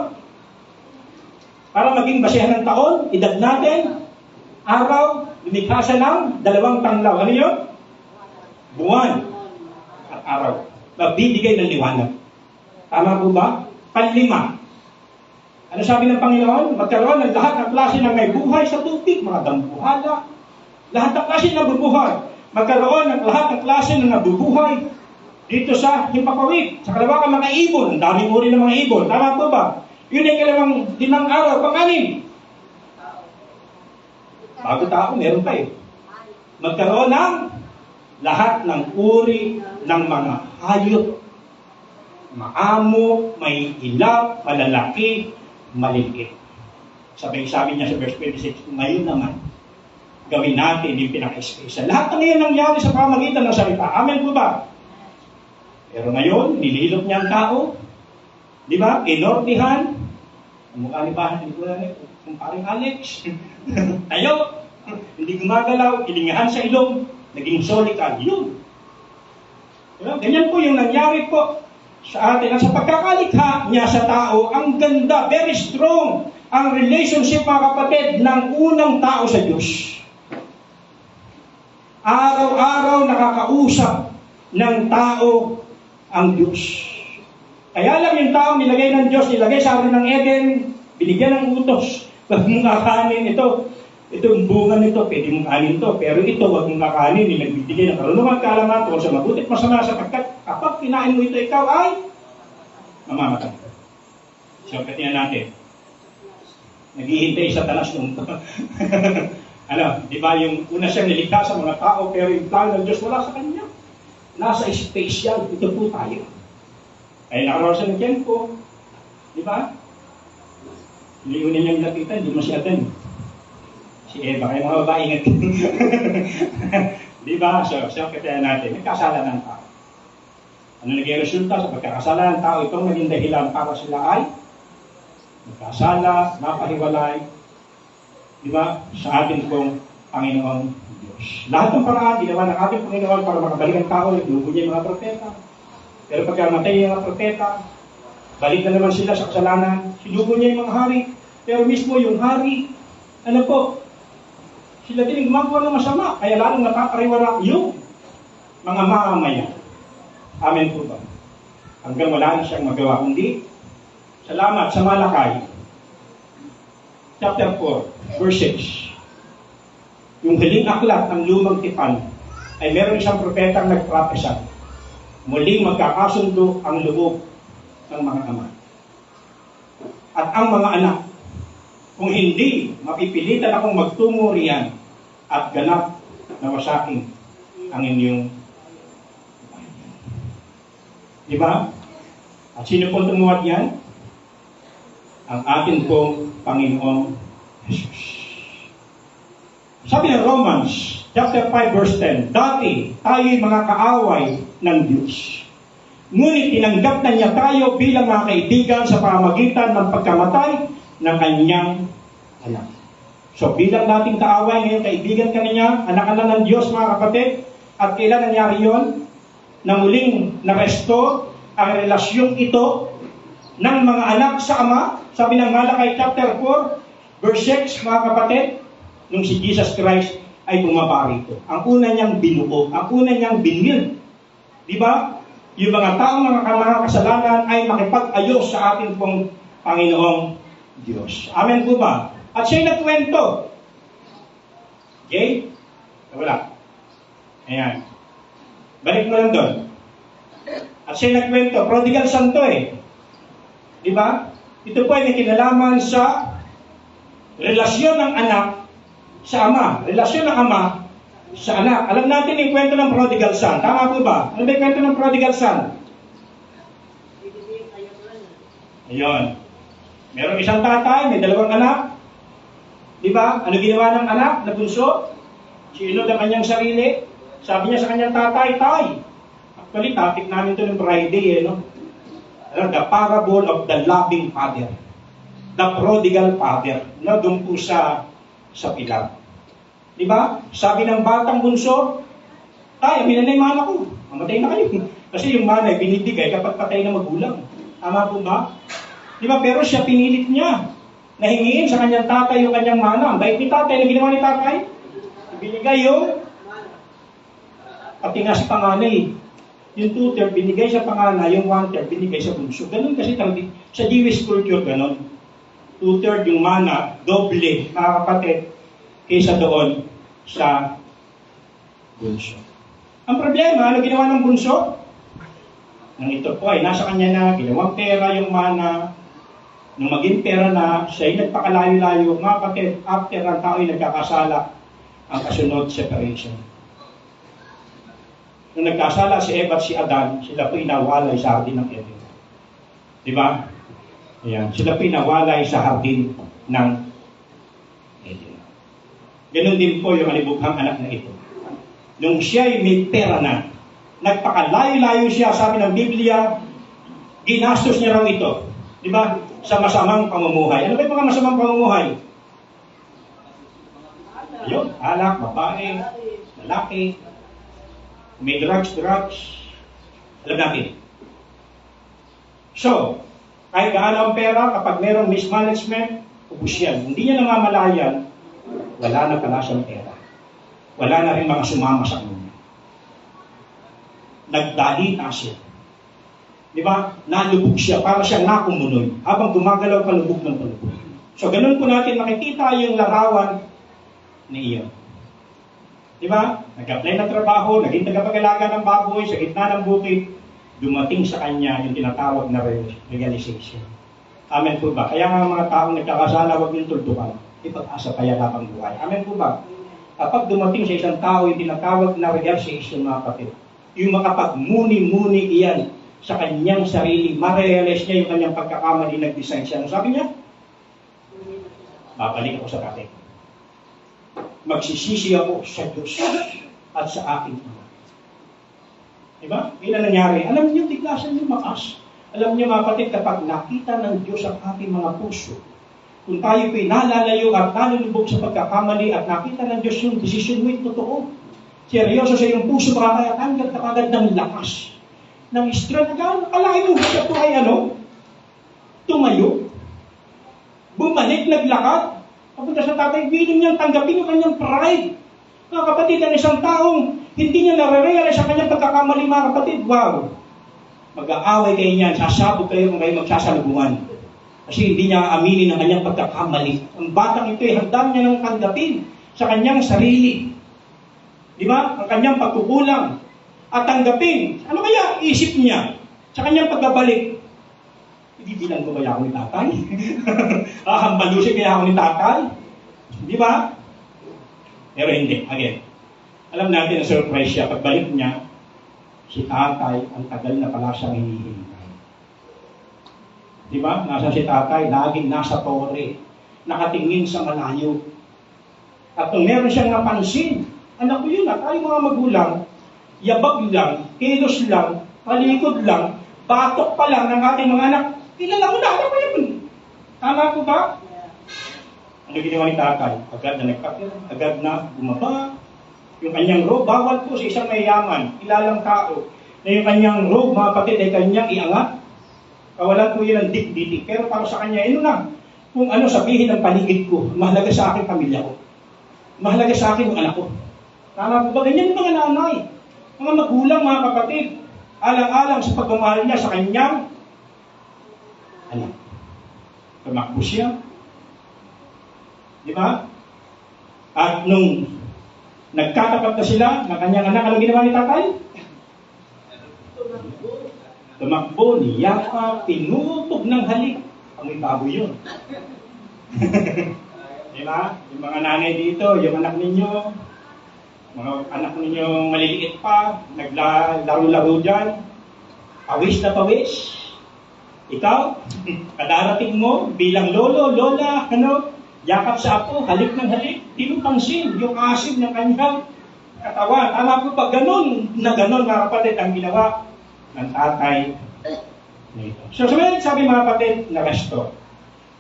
Para maging basehan ng taon, edad natin, araw, lumikha siya ng 2 tanglaw. Ano yun? Buwan at araw. Magbibigay ng liwanag. Tama po ba? Panlima. Ano sabi ng Panginoon? Magkaroon ng lahat ng klase ng may buhay sa tubig, mga dambuhala. Lahat ng klase ng nabubuhay. Magkaroon ng lahat ng klase ng nabubuhay dito sa himpapawid. Sa kalawang mga ibon. Ang daming uri ng mga ibon. Tama po ba? Yun ay kalawang 5 araw. Pang-anim. Bago tao, meron pa eh. Magkaroon ng lahat ng uri ng mga hayop. Maamo, may ilap, malalaki, maliit. Sabi niya sa verse 26, ngayon naman, gawin natin yung pinaka-special. Lahat ng ngayon nangyari sa pamagitan ng salita. Amen po ba? Pero ngayon, nililok niya ang tao. Di ba? Inortihan. Ang mukha ni ba? Hindi ko na kung paring Alex. Tayo. Hindi gumagalaw. Ilingahan sa ilong. Naging solical. Yun. Diba? Ganyan po yung nangyari po sa atin. At sa pagkakalikha niya sa tao, ang ganda, very strong ang relationship, mga kapatid, ng unang tao sa Diyos. Araw-araw nakakausap ng tao ang Diyos. Kaya lang yung tao nilagay ng Diyos, nilagay sa atin ng Eden, binigyan ng utos. Huwag mong kakanin ito. Itong bunga nito, pwede mong kanin ito. Pero ito, huwag mong kakanin. Nagbibigay ng karunungan, kaalaman, tungkol sa mabutit masama, sapagkat kapag kinain mo ito, ikaw ay mamamatay. So, katingnan natin. Naghihintay sa talas nung ano, di ba yung una siyang nilikha sa mga tao, pero yung plano ng Diyos wala sa kanya. Nasa special, ito po tayo. Ay nakaraw sa ng tiempo, di ba? Hindi unin niyang lapitan, hindi masyadon. Si Eva, kaya mga babae ingat. Di ba? So katayan natin, may kasala ng tao. Ano naging resulta sa pagkakasala ng tao? Itong naging dahilan para sila ay magkasala, mapahiwalay, di ba? Sa atin pong Panginoong Diyos. Lahat ng paraan, ginawa ng ating Panginoon para makabalik ang tao, nagdugo niya yung mga propeta. Pero pagka matay yung mga propeta, balik na naman sila sa kasalanan, sinugo niya yung mga hari. Pero mismo yung hari, ano po, sila din gumagawa ng masama, kaya lalong napapariwara yung mga mamamayan. Amen po ba? Hanggang wala na siyang magawa. Kundi, salamat sa Malakay, chapter 4, verse 6. Yung huling aklat ng lumang tipan ay meron isang propetang nagprophesy. Muling magkakasundo ang loob ng mga ama. At ang mga anak, kung hindi, mapipilitan akong magtungo riyan at ganap na wasakin ang inyong bayan. Diba? At sino pong tumuwad yan? Ang atin pong Panginoong Jesus. Sabi ng Romans, chapter 5, verse 10, dati tayo'y mga kaaway ng Diyos. Ngunit tinanggap na niya tayo bilang mga kaibigan sa pamamagitan ng pagkamatay ng kanyang anak. So bilang dating kaaway, ngayon kaibigan ka niya, anak-anak ng Diyos, mga kapatid. At kailan nangyari yon? Na muling naresto ang relasyong ito ng mga anak sa Ama. Sabi ng Malakay chapter 4, verse 6, mga kapatid, nung si Jesus Christ ay bumaba rito. Ang una niyang binuo, ang una niyang binil. Di ba? Yung mga taong mga kasalanan ay makipag-ayos sa ating pong Panginoong Diyos. Amen po ba? At siya'y nagkwento. Okay? Wala. Ayan. Balik mo lang doon. At siya'y nagkwento. Prodigal son to eh. Di ba? Ito po ay may kinalaman sa relasyon ng anak sa ama. Relasyon ng ama sa anak. Alam natin yung kwento ng prodigal son. Tama po ba? Ano ba yung kwento ng prodigal son? Ayun. Merong isang tatay, may 2 anak. Di ba? Ano ginawa ng anak na bunso? Sinunod ang kanyang sarili. Sabi niya sa kanyang tatay, tay. Actually, topic namin ito ng Friday, no? The parable of the loving father. The prodigal father. Doon po sa Pilar. Di ba? Sabi ng batang bunso, tay, amin na yung mana ko. Mamatay na kayo. Kasi yung mana ay binibigay kapag patay na magulang. Tama po ba? Di ba? Pero siya pinilit niya. Nahingiin sa kanyang tatay yung kanyang mana. Ang bait ni tatay, na ginawa ni tatay, binigay yung pati nga si panganay. Yung 2/3 binigay sa panganay, yung 1/3 binigay sa bunso. Ganun kasi sa Jewish culture, ganun. 2/3 yung mana, doble, mga kapatid, kaysa doon sa bunso. Ang problema, ano ginawa ng bunso? Nang ito po ay nasa kanya na, ginawang pera yung mana. Nung maging pera na, siya'y nagpakalayo-layo. Mga kapatid, after ang tao ay nagkakasala, ang kasunod, separation. Nung nagkasala si Eva at si Adan, sila po inawalay sa hardin ng Eden. Di ba? Ayan. Sila po inawalay sa hardin ng Eden. Ganun din po yung alibughang anak na ito. Nung siya'y may pera na, nagpakalayo-layo siya, sabi ng Biblia, ginastos niya raw ito. Di ba? Sa masamang pamumuhay. Ano ba yung mga masamang pamumuhay? Ayun, alak, babae, lalaki, may drugs. Alam natin. So, kahit gaano ang pera, kapag mayroong mismanagement, ubus yan. Hindi niya namamalayan, wala na pala siyang pera. Wala na rin mga sumama sa kanya. Nagdalita siya. Di ba? Nalubog siya, para siyang nakumunoy, habang gumagalaw palubog ng palubog. So, ganun po natin makikita yung larawan ni Iyon. Di ba? Nag-apply ng trabaho, naging tagapag-alaga ng baboy, sa gitna ng bukid, dumating sa kanya yung tinatawag na realization. Amen po ba? Kaya nga mga taong nagkakasala, huwag yung tuldukan. Ipag-asa kaya habang buhay. Amen po ba? Kapag dumating sa isang tao yung tinatawag na realization, mga kapatid, yung makapagmuni-muni iyan sa kanyang sarili, ma-realize niya yung kanyang pagkakamali, nag-design siya. Ano sabi niya? Babalik ako sa tatay. Magsisisi ako sa Diyos at sa aking Ama. Diba? Kailan nangyari? Alam niyo, tiglasan niyo makas. Alam niyo, mga kapatid, kapag nakita ng Diyos ang ating mga puso, kung tayo po'y nalalayo at nalulubog sa pagkakamali at nakita ng Diyos yung desisyon mo, totoo. Seryoso sa iyong puso, makakatanggap ka agad ng lakas, ng strength. Akalain mo, siya po ay tumayo, bumalik, naglakad, papunta sa tatay, willing niyang tanggapin yung kanyang pride. Mga kapatid, ang isang taong hindi niya nare-realize sa kanyang pagkakamali, mga kapatid, wow, mag-aaway kayo niyan, sasabog kayo kung kayo magsasalubungan. Kasi hindi niya aminin ang kanyang pagkakamali. Ang batang ito ay handa niya nang tanggapin sa kanyang sarili. Di ba? Ang kanyang pagkukulang. At tanggapin. Ano kaya isip niya sa kanyang pagbabalik? Hindi bilang ko kaya ako ni tatay? Hambalusin kaya ako ni tatay? Di ba? Pero hindi. Again. Alam natin na surprise siya. Pagbalik niya, si tatay, ang tagal na pala siyang hinihintay. Di ba? Nasa si tatay, laging nasa tore, nakatingin sa malayo. At kung meron siyang napansin, anak ko yun, tayo mga magulang, yabag lang, kilos lang, palikod lang, batok pa lang ng ating mga anak, kilala mo na, ano ba yun? Tama ko ba? Ano ginawa ni tatay? Agad na nagpapir, agad na bumaba. Yung kanyang robe, bawal po sa isang mayayaman, kilalang tao, na yung kanyang robe, mga kapatid, ay kanyang iangat. Kawalan po yun ang dik-ditik. Pero para sa kanya, na, kung ano sabihin ng paligid ko, mahalaga sa akin pamilya ko. Mahalaga sa akin yung anak ko. Tama po ba? Ganyan yung mga nanay. Mga magulang, mga kapatid, alang-alang sa pagmamahal niya sa kanyang anak. Tumakbo siya. Di ba? At nung nagkatapat na sila ng kanyang anak, anong ginawa ni tatay? Tumakbo, niyaka, pinutog ng halik. Amoy baboy yun. Diba? Yung mga nanay dito, yung anak ninyo, mga anak ninyo maliliit pa, naglaro-laro dyan, pawis na pawis. Ikaw, kadarating mo, bilang lolo, lola, yakap sa apo, halik ng halik, di mo pansin yung asim ng kanyang katawan. Tama po pa, ganun na ganun, mga kapatid, ang ginawa ng tatay na ito. So, sabi mga kapatid, na-restore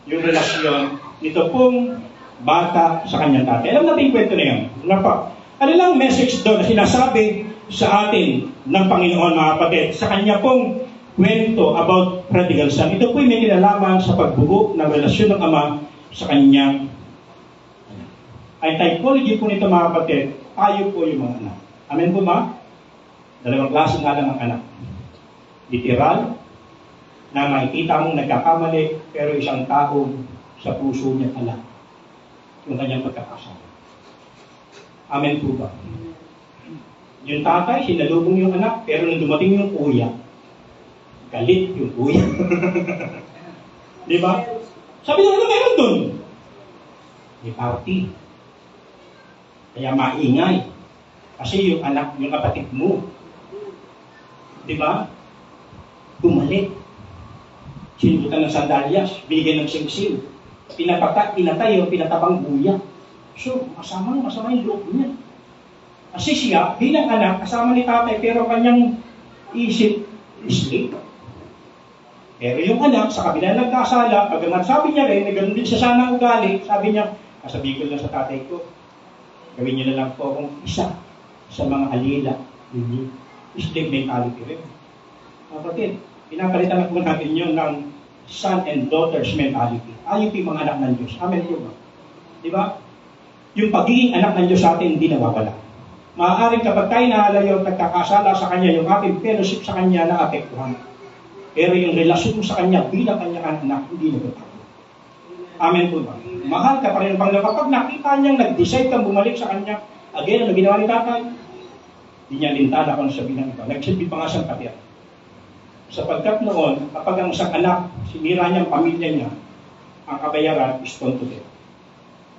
yung relasyon nito pong bata sa kanyang tatay. Alam natin yung kwento na yun. Ano lang message doon na sinasabi sa atin ng Panginoon, mga kapatid, sa kanya pong kwento about prodigal son. Ito po may kinalaman sa pagbuo ng relasyon ng ama sa kanyang anak. Ay typology po nito, mga kapatid, tayo po yung mga anak. Amen po ba? Dalawang klase nga lang ang anak. Literal, na makikita mong nagkakamali, pero isang tao sa puso niya alam yung kanyang pagkakasala. Amen po ba? Yung tatay, sinalubong yung anak, pero nung dumating yung kuya, galit yung kuya. Di ba? Sabi na, ano meron dun? May party. Kaya maingay. Kasi yung anak, yung kapatid mo, di ba? Bumalik. Sinubutan ng sandalyas, binigyan ng singsing. Pinatay o pinatabang buya. So, masama yung loob niya. Kasi siya, bilang anak, kasama ni tatay, pero kanyang isip, sleep. Pero yung anak, sa kabila nagkasala, pagamat sabi niya rin, na ganoon din siya sana ugali, sabi niya, sabi ko lang sa tatay ko, gawin niyo na lang po akong isa sa mga alila ninyo. Slave mentality rin. Kapatid, pinapalitan po natin yun ng son and daughter's mentality. Ayaw po yung mga anak ng Diyos. Amen po ba? Di ba? Yung pagiging anak ng Diyos sa atin, hindi nawawala. Maaaring kapag tayo naalalayo at nagkakasala sa Kanya, yung ating fellowship sa Kanya na apektuhan. Pero yung relasyon mo sa Kanya bilang Kanyang anak, hindi nagbabago. Amen po ba? Mahal ka pa rin ng Panginoon. Kapag nakita niyang nag-decide kang bumalik sa Kanya, again, ano ginawa ni tatay? Hindi niya lintala kung sabihin ng ito. Nagsilbi pa nga siyang kapit. Sapagkat noon, kapag ang isang anak, sinira niyang pamilya niya, ang kabayaran is to death.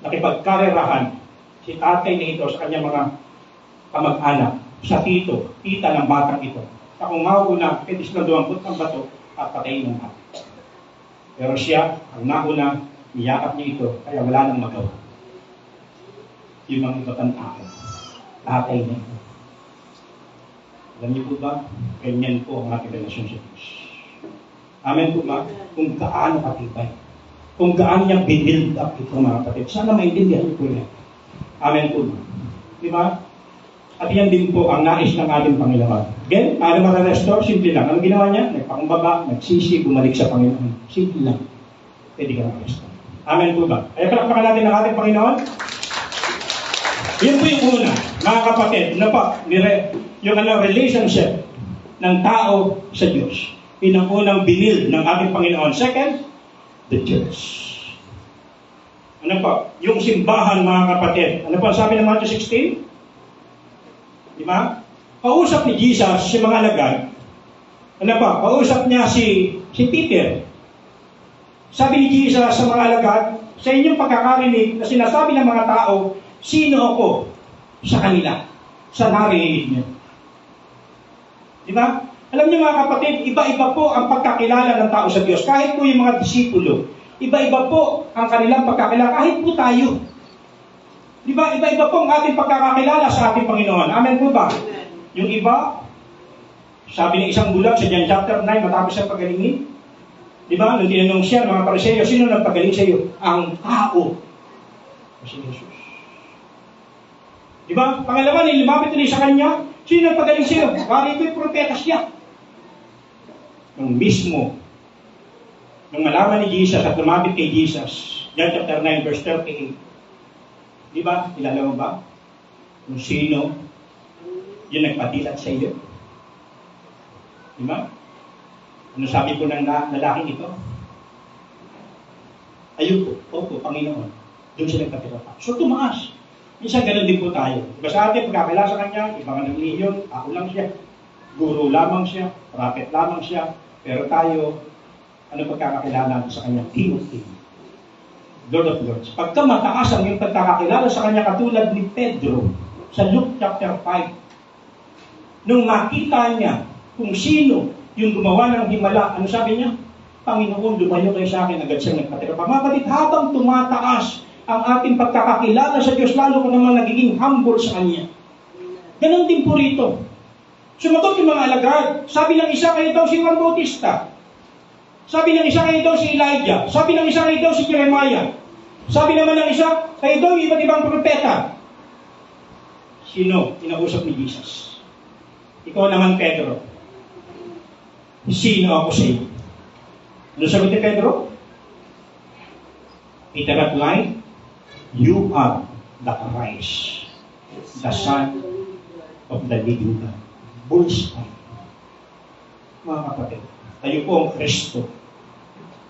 Nakipagkarerahan si tatay na ito sa kanyang mga kamag-anak, sa tita ng batang ito. Sa kung mauna, pwede silang dumampot ng bato at patayin ng bata. Pero siya, ang nauna, niyakap niya ito, kaya wala nang magawa. Yung mga iba pang tao, tatay na ito. Alam niyo po ba, ganyan po ang ating relasyon sa Diyos. Amen po ba? Kung gaano katibay. Kung gaano niya binild up ito, mga kapatid. Sana maintindihan niyo po yan. Amen po ba? Di ba? At yan din po ang nais ng ating Panginoon. Again, paano ma-restore? Simple lang. Ano ginawa niya? Nagpakumbaba, nagsisi, bumalik sa Panginoon. Simple lang. Pwede ka ma-restore. Amen po ba? Kaya palakpakan natin ang ating Panginoon. Yun po yung una, mga kapatid, na pa, yung relationship ng tao sa Diyos. Yun ang unang binil ng ating Panginoon. Second, the church. Ano po? Yung simbahan, mga kapatid. Ano po sabi ng Matthew 16? Di ba? Pausap ni Jesus si mga alagad. Ano po? Pausap niya si Peter. Sabi ni Jesus sa mga alagad, sa inyong pagkakarinig na sinasabi ng mga tao, sino ako sa kanila? Sa narinig niyo. Di ba? Alam niyo mga kapatid, iba-iba po ang pagkakilala ng tao sa Diyos. Kahit po yung mga disipulo, iba-iba po ang kanilang pagkakilala. Kahit po tayo. Di ba? Iba-iba po ang ating pagkakakilala sa ating Panginoon. Amen po ba? Yung iba, sabi ng isang bulag sa John chapter 9, matapos sa pagalingin. Di ba? Nung tinanong siya, mga Pariseo, sino nagpagaling sa iyo? Ang tao. Si Jesus. Di ba? Pangalawa, lumapit ulit sa kanya, sino nagpagaling sa iyo? Bali ko'y propeta siya. Nung mismo, nung malaman ni Jesus at lumapit kay Jesus, John chapter 9, verse 38, di ba? Kilala mo ba? Kung sino yung nagpadilat sa iyo? Di ba? Ano sabi ko ng lalaking ito? Ayun po, opo, Panginoon. Doon siya nagpatira pa. So tumaas. Minsan ganun din po tayo. Diba sa atin, pagkakala sa kanya, iba nga ng leyon, ako lang siya, guro lamang siya, prophet lamang siya, pero tayo, ano pagkakakilala sa kanya? King of Kings. Lord of Lords. Pagka mataas ang yung pagkakakilala sa kanya, katulad ni Pedro, sa Luke chapter 5, nung makita niya kung sino yung gumawa ng himala, ano sabi niya? Panginoon, lumayo kayo sa akin, agad siyang nagpatira pa. Mga kapatid, habang tumataas ang ating pagkakakilala sa Diyos, lalo ko naman nagiging humble sa Kanya. Ganon din po rito. Sumagot yung mga alagad. Sabi ng isa, kayo daw si Juan Bautista. Sabi ng isa, kayo daw si Elijah. Sabi ng isa, kayo daw si Jeremiah. Sabi naman ng isa, kayo daw yung iba't ibang propeta. Sino inausap ni Jesus? Ikaw naman, Pedro. Sino ako sa iyo? Ano sagot ni Pedro? Peter replied, you are the Christ, the Son of the living God. Bullseye. Mga kapatid, tayo po ang Kristo,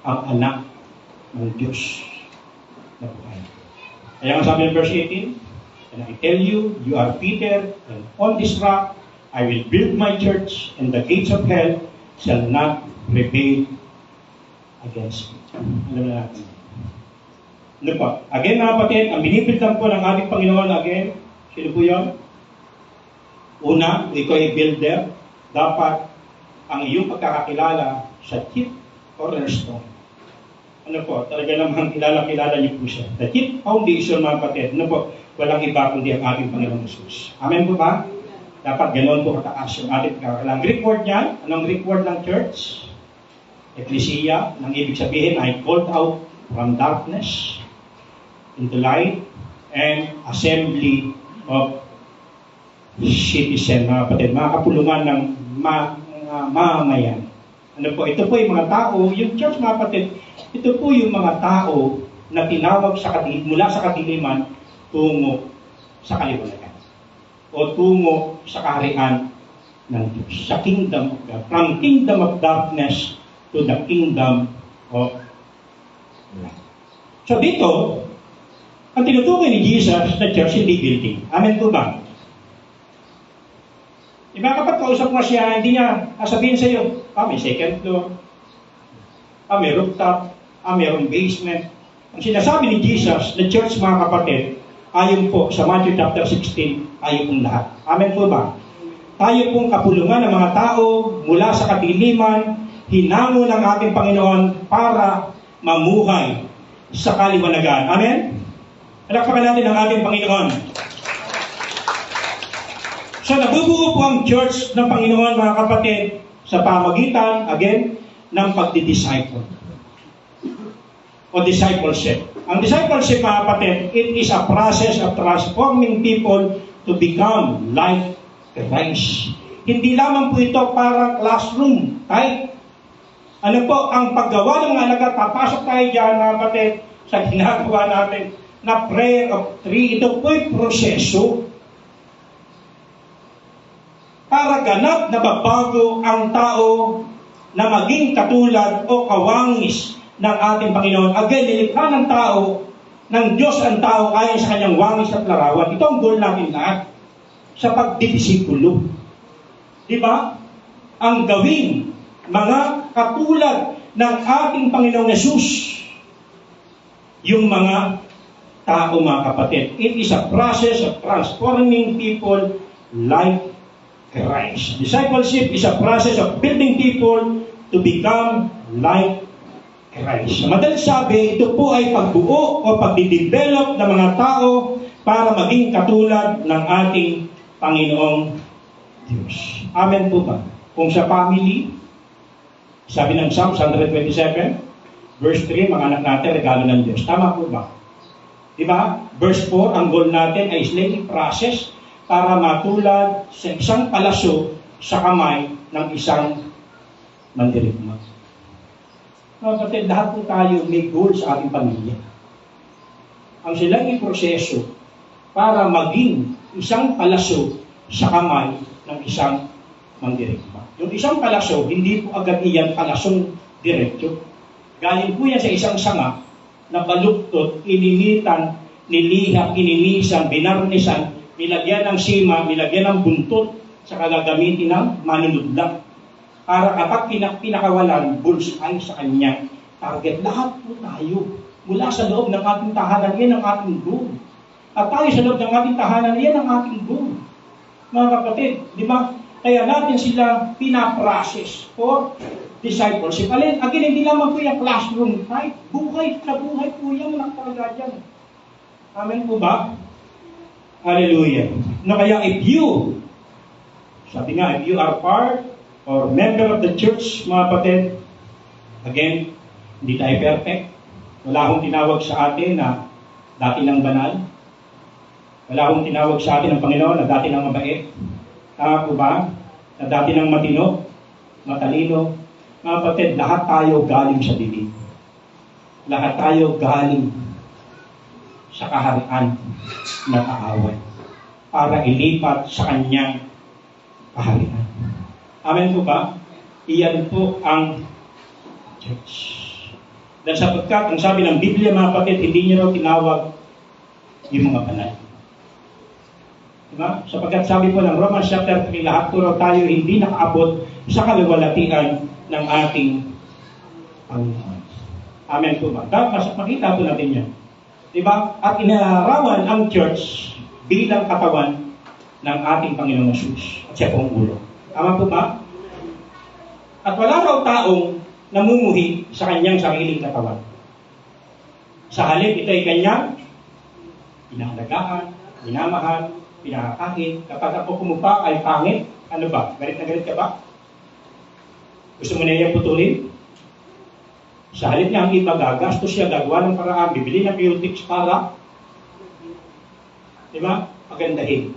ang anak ng Diyos na buhay. Kaya nga sabi ng verse 18, and I tell you, you are Peter, and on this rock I will build my church, and the gates of hell shall not prevail against me. Alam na natin. Ano pa? Again, mga kapatid, ang binibuildan po ng ating Panginoon, again, sino po yun? Una, ikaw ay builder, dapat ang iyong pagkakakilala sa chief cornerstone. Ano po? Talaga namang kilala niyo po siya. The chief foundation, mga kapatid, ano po? Walang iba kundi ang ating Panginoong Jesus. Amen po ba? Dapat ganoon po kataas yung ating pagkakakilala. Ang Greek word niyan, anong Greek word ng church? Ecclesia, nang ibig sabihin ay called out from darkness into light and assembly of citizen, mga kapatid, mga kapulungan ng mamamayan. Ano po? Ito po yung mga tao, yung church, mga kapatid, ito po yung mga tao na tinawag mula sa kadiliman tungo sa kaliwanagan o tungo sa kaharian ng Diyos, sa kingdom of God, from kingdom of darkness to the kingdom of light. So dito, ang tinutukoy ni Jesus na church, hindi building. Amen po ba? Iba kapag kausap mo siya, hindi niya sabihin sa iyo, may second floor, may rooftop, mayroong basement. Ang sinasabi ni Jesus na church, mga kapatid, ayon po sa Matthew chapter 16, ayon pong lahat. Amen po ba? Tayo pong kapulungan ng mga tao mula sa kadiliman, hinango ng ating Panginoon para mamuhay sa kaliwanagan. Amen? Palakpakan natin ang ating Panginoon. So, nabubuo po ang church ng Panginoon, mga kapatid, sa pamagitan, again, ng pagdidisciple o discipleship. Ang discipleship, mga kapatid, it is a process of transforming people to become like Christ. Hindi lamang po ito para classroom type. Ano po, ang paggawa ng mga alagad, papasok tayo dyan, mga kapatid, sa ginagawa natin na prayer of three. Ito po yung proseso para ganap na babago ang tao na maging katulad o kawangis ng ating Panginoon. Again, nilikha ng tao, ng Diyos ang tao ayon sa kanyang wangis at larawan. Ito ang goal natin lahat sa pagdidisikulo. Di ba? Ang gawing mga katulad ng ating Panginoong Yesus, yung mga tao, mga kapatid. It is a process of transforming people like Christ. Discipleship is a process of building people to become like Christ. Madalas sabi, ito po ay pagbuo o pagdidevelop ng mga tao para maging katulad ng ating Panginoong Diyos. Amen po ba? Kung sa family, sabi ng Psalm 127, verse 3, mga anak natin, regalo ng Diyos. Tama po ba? Diba? Verse 4, ang goal natin ay slating process para matulad sa isang palaso sa kamay ng isang mandirigma. Kapatid, lahat po tayo may goal sa ating pamilya. Ang silang proseso para maging isang palaso sa kamay ng isang mandirigma. Yung isang palaso, hindi po agad iyan palasong diretso. Galing po yan sa isang sanga na baluktot, ininitan, nilihap, ininisan, binarnisan, nilagyan ng sima, nilagyan ng buntot, sa gagamitin ng manunudlak. Para kapag pinakawalan, bullseye sa kanyang target. Lahat po tayo. Mula sa loob ng ating tahanan, yan ang ating goal. At tayo sa loob ng ating tahanan, yan ang ating goal. Mga kapatid, di ba? Kaya natin sila pinaprocess for discipleship. Again, hindi lamang po yung classroom type. Buhay na buhay po yan, nakapagod dyan. Amen po ba? Hallelujah. No, kaya if you, sabi nga, if you are part or member of the church, mga kapatid, Again, hindi tayo perfect. Wala akong tinawag sa atin na dati ng banal. Wala akong tinawag sa atin ng Panginoon na dati ng mabait. Tama po ba? Na dati ng matino, matalino. Mga kapatid, lahat tayo galing sa bibig. Lahat tayo galing sa kaharian ng kaaway para ilipat sa kanyang kaharian. Amen po ba? Iyan po ang church. Dahil sapagkat, ang sabi ng Biblia, mga kapatid, hindi niya raw tinawag yung mga banal. Diba? Sapagkat sabi po ng Romans chapter 3, lahat po raw tayo hindi nakaabot sa kaluwalhatian ng ating Panginoon. Amen po ba? Dapat makita po natin yan. Diba? At inarawan ang church bilang katawan ng ating Panginoon Jesus at siya pong ulo. Tama po ba? At wala raw taong namumuhi sa kanyang sariling katawan. Sa halip, ito ay kanyang pinahalagaan, minamahal, pinakakain. Kapag ako kumupa ay pangit, ano ba? Galit na galit ka ba? Gusto mo na iyang putulin? Sa halip niya ang iba, gagastos siya, gagawa ng paraan, bibili ng beautics para, di ba? Pagandahin.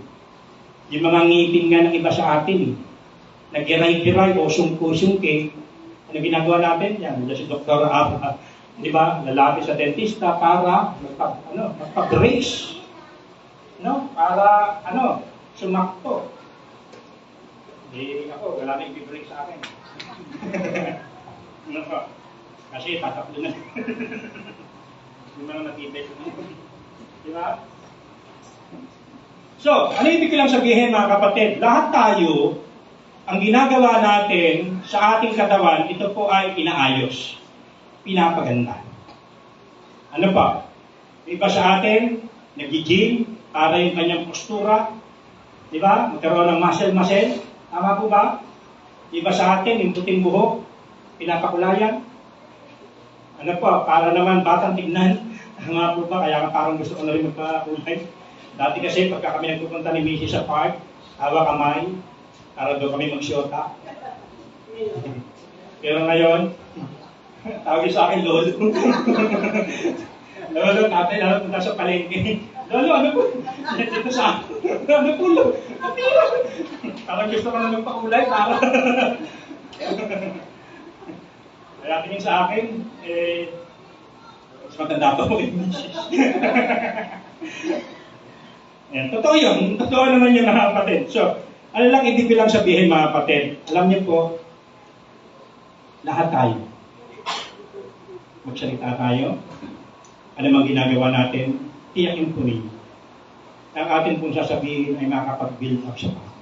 Yung mga ngipin nga ng iba sa atin, nag-giray-giray o sungko-sungke, ano ginagawa natin? Yan, si Dr. Abba, di ba? Lalapit sa dentista para magpa-brace. No? Para, sumakto. Ako, wala na i-brace sa akin. Kasi tatakbo na. Yung mga matibay. Di ba? So, ano ibig ko lang sabihin mga kapatid? Lahat tayo, ang ginagawa natin sa ating katawan, ito po ay inaayos. Pinapaganda. Ano pa? Iba sa atin, nag-gym, para yung kanyang postura. Di ba? Magkaroon ng muscle. Tama po ba? Iba sa atin, yung puting buhok, pinapakulayan. Ano po, para naman batang tignan. Tama po ba? Kaya parang gusto ko na rin magpakulay. Dati kasi pagka kami nagpupunta ni Missy sa park, hawak kamay, para doon kami magsyota. Pero ngayon, tawagin sa akin lolo. Lolo, tatay, punta sa palengke. Lolo, ano po? Dito sa akin. Ano po, lolo? Parang gusto ko na magpakulay, para. Kaya tingin sa akin, mas matanda pa mo yung Mrs. Yan, totoo yun. Totoo naman yung mga kapatid. So, ano lang ibig ko lang sabihin mga kapatid? Alam niyo po, lahat tayo. Magsalita tayo. Ano mang ginagawa natin, tiyakin po ninyo. Ang atin pong sasabihin ay makakapag-build up sa bahay.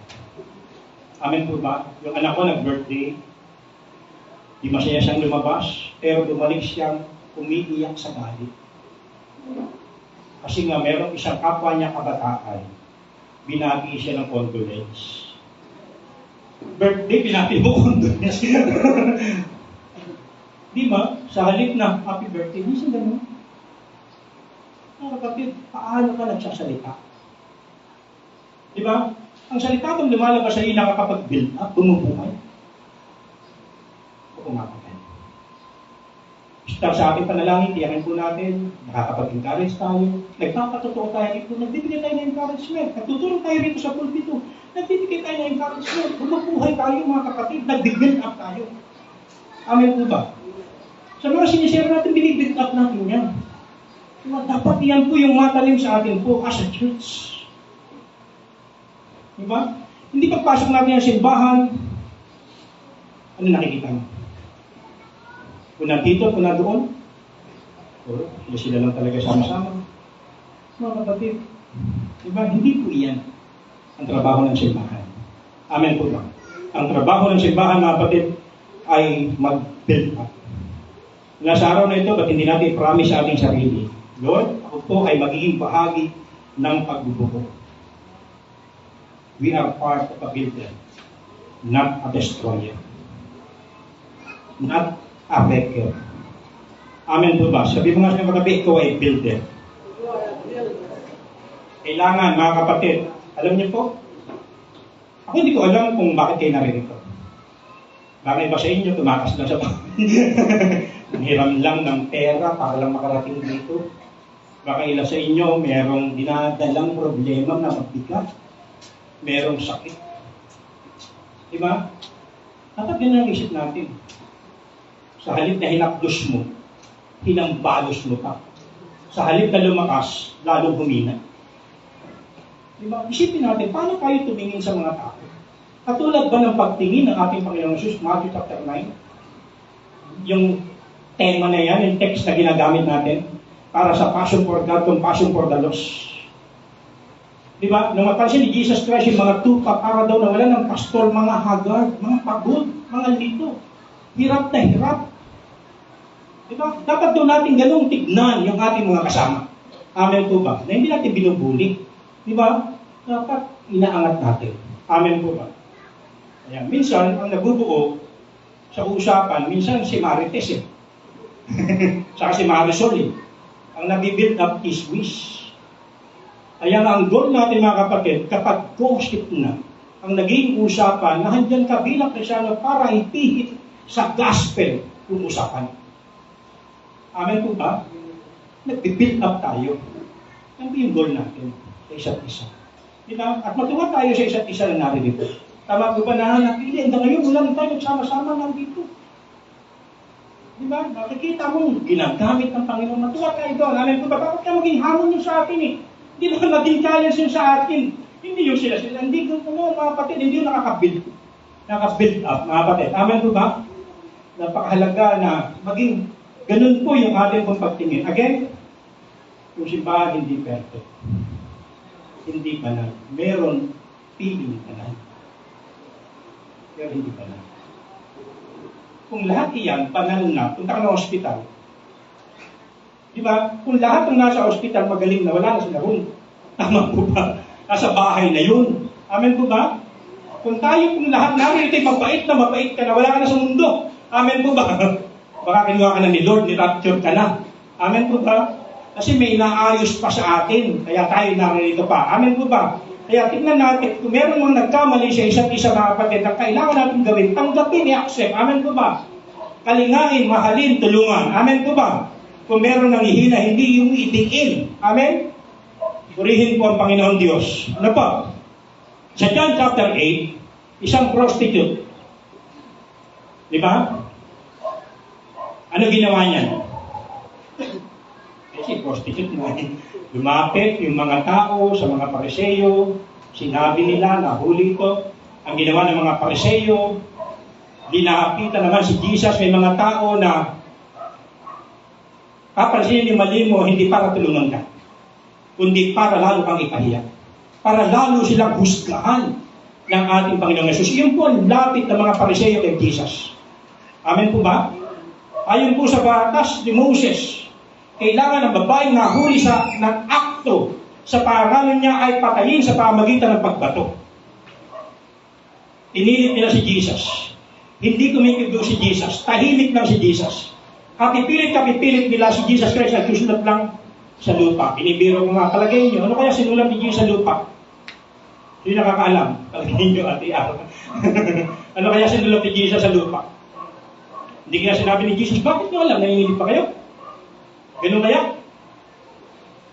Amen po ba? Yung anak ko nag-birthday, di masaya siyang lumabas, pero bumalik siyang umiiyak sa galit. Kasi nga merong isang kapwa niya kabataan, binati siya ng condolence. Birthday, binati mo condolence. Di ba? Sa halip na happy birthday, hindi siya gano'n. Kapatid, paano ka nagsasalita? Di ba? Ang salita mong lumalabas sa iyo nakakapag-build up, bumubuhay. O kumakain. Start sa ating panalangin, tiyakin po natin, nakakapag-encourage tayo, nagpapatotoo tayo rito, nagbibigay tayo ng encouragement, nagtutulong tayo rito sa pulpito, nagbibigay tayo ng encouragement, bumubuhay tayo mga kapatid, nag-build up tayo. Amen po ba? Sa mga sinishare natin, binibuild up natin yan. Dapat yan po yung matalim sa atin po as a church. Diba? Hindi pagpasok natin ang simbahan, ano nakikita mo? Kung nandito, kung nandoon, sila lang talaga sama-sama. Mga kapatid, diba? Hindi po iyan ang trabaho ng simbahan. Amen po ba? Ang trabaho ng simbahan, mga kapatid, ay mag-build up. Nasa araw na ito, ba't hindi natin promise sa ating sarili? Lord, ako po ay magiging bahagi ng pagbubuo. We are part of a builder, not a destroyer. Not a wrecker. Amen po ba? Sabi mo nga sa mga katabi, ikaw ay builder. Kailangan, mga kapatid, alam niyo po, ako hindi ko alam kung bakit kayo naririto. Baka iba sa inyo, tumakas lang sa hiram lang ng pera para lang makarating dito. Baka ilan sa inyo, merong dinadalang problema na mabigat. Merong sakit. Diba? Dapat yun ang isip natin. Sa halip na hinapdos mo, hinambalos mo pa. Sa halip na lumakas, lalong humina. Diba? Isipin natin, paano tayo tumingin sa mga tao? Katulad ba ng pagtingin ng ating Panginoong Jesus, Matthew chapter 9? Yung tema na yan, yung text na ginagamit natin, para sa passion for God, compassion for the lost. Diba? Nung mapansin ni Jesus Christ, yung mga tupa, para daw na wala ng pastor, mga hagard, mga pagod, mga lito. Hirap na hirap. Diba? Dapat daw natin ganung tignan yung ating mga kasama. Amen po ba? Na hindi natin binubuli. Diba? Dapat inaangat natin. Amen po ba? Ayan. Minsan, ang nabubuo sa usapan, minsan si Marites saka si Marisol ang nabibuild up is wish. Ayan ang goal natin mga kapatid, kapag gossip na, ang naging usapan, na handyan ka bilang Kristyano para ipihit sa gospel yung usapan. Amen po ba? Nagbibuild up tayo. Yan po yung goal natin sa isa't isa. Diba? At matuwa tayo sa isa't isa na naririto. Tama po ba na napili? Hanggang ngayon, wala tayo nagsama-sama nandito. Diba? Nakikita mo, ginagamit ng Panginoon. Matuwa tayo doon. Amen po ba? Bakit ka maging hamon yun sa atin Hindi ba maging challenge yun sa atin? Hindi yung sila. Hindi yung mga kapatid, hindi yung nakaka-build up, mga kapatid. Amen po ba? Napakahalaga na maging ganun po yung ating pong pagtingin. Again, yung simbahan hindi perfect. Hindi banal. Meron feeling banal. Pero hindi banal. Kung lahat iyan, banal na, punta ka ng ospital. Di ba? Kung lahat ng nasa ospital magaling na, wala na sila ron. Tama po ba? Nasa bahay na yun. Amen po ba? Kung lahat namin ito'y mabait ka na, wala ka na sa mundo. Amen po ba? Baka kinuha ka na ni Lord, ni-rapture ka na. Amen po ba? Kasi may inaayos pa sa atin, kaya tayo narito pa. Amen po ba? Kaya tignan natin, kung meron mga nagkamali sa isa't isa mga kapatid, na kailangan natin gawin, tanggapin, i-accept. Amen po ba? Kalingain, mahalin, tulungan. Amen po ba? Kung meron nang ihina, hindi yung itingin. Amen? Purihin po ang Panginoon Diyos. Ano pa? Sa John chapter 8, isang prostitute. Di ba? Ano ginawa niya? Kasi prostitute mo. Lumapit yung mga tao sa mga Pariseyo, sinabi nila na huli ito. Ang ginawa ng mga Pariseyo, dinapitan naman si Jesus, may mga tao na papansinin yung mali mo, hindi para tulungan ka, kundi para lalo kang ipahiya. Para lalo silang husgahan ng ating Panginoong Yesus. Yun po ang lapit ng mga Pariseyo kay Jesus. Amen po ba? Ayon po sa batas ni Moses, kailangan ng babaeng nahuli ng akto sa pangalan niya ay patayin sa pamagitan ng pagbato. Inilit nila si Jesus. Hindi kumikigdo si Jesus. Tahimik lang si Jesus. Kapipilit nila si Jesus Christ at susulat lang sa lupa. Binibiro ko nga, palagay niyo, ano kaya sinulat ni Jesus sa lupa? Hindi nakakaalam. Palagay niyo, ati ano kaya sinulat ni Jesus sa lupa? Hindi kaya sinabi ni Jesus, bakit niyo alam? Nanginginig pa kayo? Ganun kaya?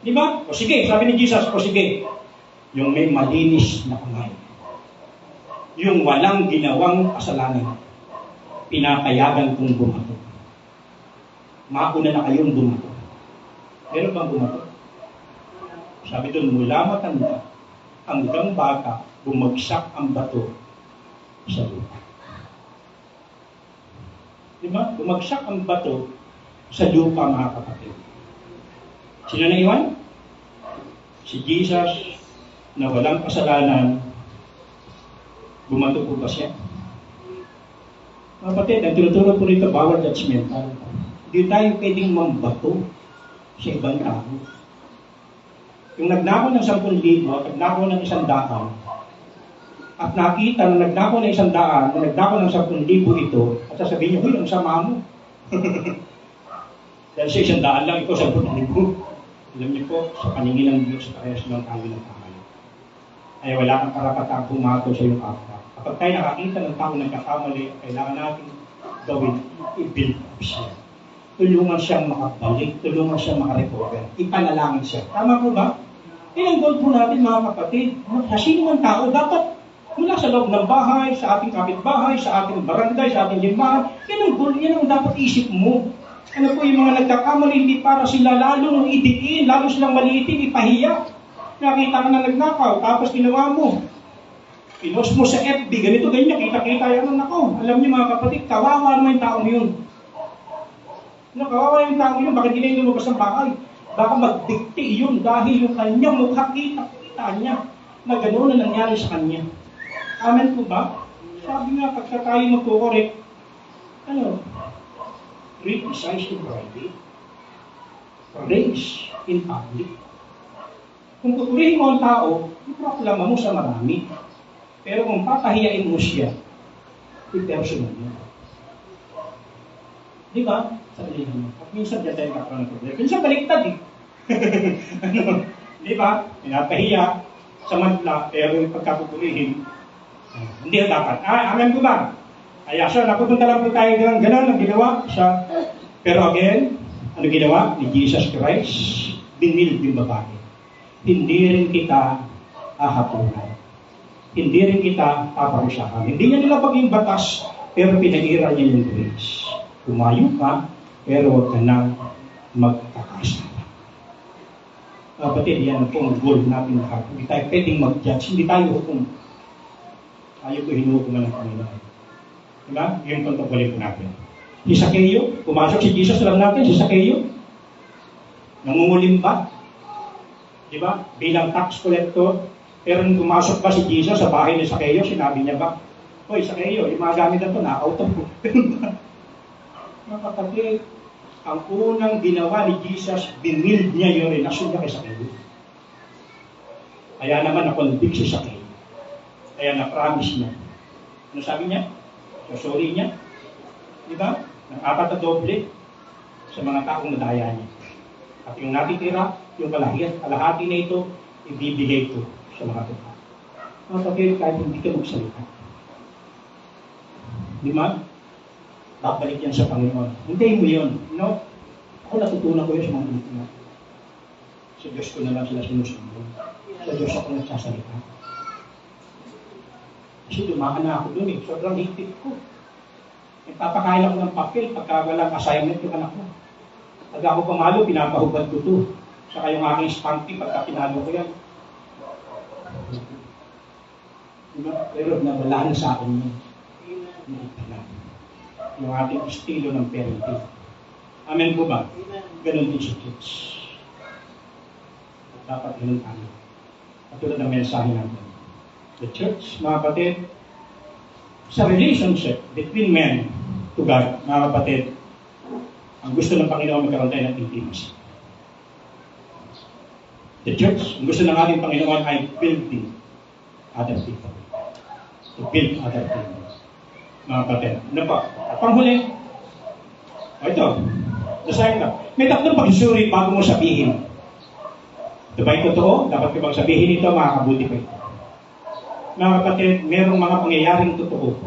Di ba? O sige, sabi ni Jesus, o sige, yung may malinis na kamay. Yung walang ginawang kasalanan, pinapayagan kong bumato. Mauna na kayong bumato. Meron bang bumato? Sabi doon, mula matanda hanggang bata, bumagsak ang bato sa lupa. Di ba? Bumagsak ang bato sa lupa, mga kapatid. Sino na iwan? Si Jesus na walang kasalanan, bumato po ba siya? Mga kapatid, ang tinuturo po rito, bawal judgmental. Hindi tayo pwedeng mambato sa ibang tao. Yung nagnakaw ng 10,000 at nagnakaw ng 100, at nakita na nagnakaw ng 100, na nagnakaw ng 10,000 ito, at sasabihin niyo, huy, ang sama mo. Dahil sa 100 lang, ito 10,000. Alam niyo po, sa paningin ng Diyos, parehas lang tayo ng pangalan. ay wala kang karapatang pumato sa iyong kapwa. Kapag tayo nakakita ng tao nagkakamali, kailangan natin gawin, i-build up siya. Tulungan siyang makabalik, tulungan siyang makarecover, ipanalangin siya. Tama po ba? Yan ang goal po natin mga kapatid. Sa sino man tao, dapat mula sa loob ng bahay, sa ating kapitbahay, sa ating barangay, sa ating limbahan, yan ang goal, yan ang dapat isip mo. Ano po yung mga nagkakamali, hindi para sila lalong idiin, lalo silang maliitin, ipahiya. Nakita ka na nagnakaw, tapos ginawa mo. Pinost mo sa FB, ganito, ganyan, kita-kita yan, nako. Alam niyo mga kapatid, kawawa naman yung taong yun. Kawawa yung taong yun, bakit hindi na lumabas ng bahay? Baka magdikti yun dahil yung kanyang mukha kita niya na gano'n na nangyari sa kanya. Amen po ba? Sabi nga, pagka tayo magkukorek, criticize in private, praise in public. Kung pupurihin mo ang tao, iproklama mo sa marami. Pero kung papahiyain mo siya, i-personal mo. Di ba? Sabihin mo. At minsan dyan tayo nakaroon ng problema. Minsan baliktad eh. Di ba? Pinapahiya sa madla, pero yung pagkapupurihin, hindi na dapat. Amen po ba? So napupunta lang po tayo ng gano'n ang ginawa siya. Pero again, ano ginawa ni Jesus Christ? Binil yung babae. Hindi rin kita hahapunan. Hindi rin kita paparusahan. Hindi niya nilabag yung batas, pero pinag-ira niya yung grace. Tumayo ka, pero huwag ka nang magkakasala. Kapatid, yan po ang goal natin lahat. Hindi tayo pwedeng mag-judge, hindi tayo hukum. Tayo ko hinuhukuman ng Panginoon. Diba? Yung pagpapalin po natin. Si Zacchaeus, pumasok si Jesus, alam natin, si Zacchaeus, nangungulimbat. Diba? Bilang tax collector, pero nung pumasok ba si Jesus sa bahay ni Zacchaeus, sinabi niya ba, Hoy, Zacchaeus, yung mga gamit na ito, na-out of ko. Mga kapatid, ang unang ginawa ni Jesus, binild niya yung relasyon niya kay Zacchaeus. Kaya naman na-convict si Zacchaeus. Kaya na-promise niya. Ano sabi niya? So, sorry niya. Di ba? Nang-apat na doble sa mga taong nadaya niya. At yung natitira, yung kalahati na ito, ibibigay ito sa mga tao. Mga kapatid, kahit hindi ka magsalita. Di ba? Babalik yan sa Panginoon. Hintayin mo yun. No? Ako natutunan ko yun sa mga tao. Sa Diyos ko na lang sila sinusunod. Sa Diyos ako nagsasalita. Kasi dumaan na ako dun eh. Sobrang higpit ko. Nagpapakain ako ng papel pagka walang assignment yung anak mo. Pag ako pamalo, pinapahubad ko to. Saka yung aking stamping pagka pinalo ko yan. Diba? Pero nabala na sa akin yun. Yung ating estilo ng parenting. Amen po ba? Ganon din si kids. Dapat ganun tayo. Katulad ng mensahe natin. The church, mga kapatid, sa relationship between men to God, mga kapatid, ang gusto ng Panginoon magkaroon tayo ng intimacy. The church, ang gusto ng ating Panginoon ay building other people. To build other people. Mga kapatid. Ano pa? Panghuli. Ito. Nasayin ka. May tatlong pagsusuri bago mo sabihin. Ito ba'y totoo? Dapat ko bang sabihin ito, makakabuti ko ito. Mga kapatid, merong mga pangyayaring totoo.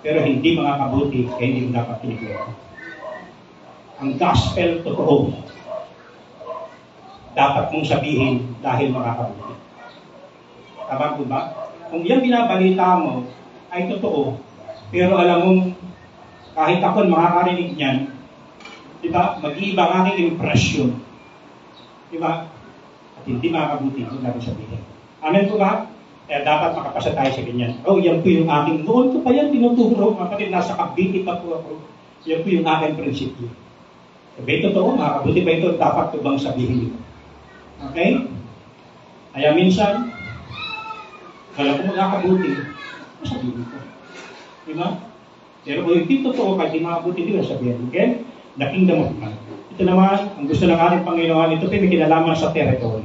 Pero hindi makakabuti, kaya hindi mo dapat pinigyan. Ang gospel totoo. Dapat mong sabihin dahil makakabuti. Tama po ba? Kung yan binabalita mo ay totoo, pero alam mong kahit ako makakarinig niyan, di ba, mag-iiba ang aking impression. Di ba? At hindi makakabuti, kung natin sabihin. Amen po ba? Kaya dapat makapasa tayo sa ganyan. Yan po yung aking, noon ko pa yan tinuturo, kapatid, nasa Cavite pa po ako. Yan po yung aking prinsipyo. Sabi, totoo, makakabuti ba ito? Dapat ko bang sabihin ito? Okay? Kaya minsan, kala ko makakabuti, sabihin ko. Diba? Pero kung hindi totoo, kahit di makabuti, di ba sabihin? Okay? The kingdom of God. Ito naman, ang gusto ng ating Panginoon, ito may kinalaman sa territory.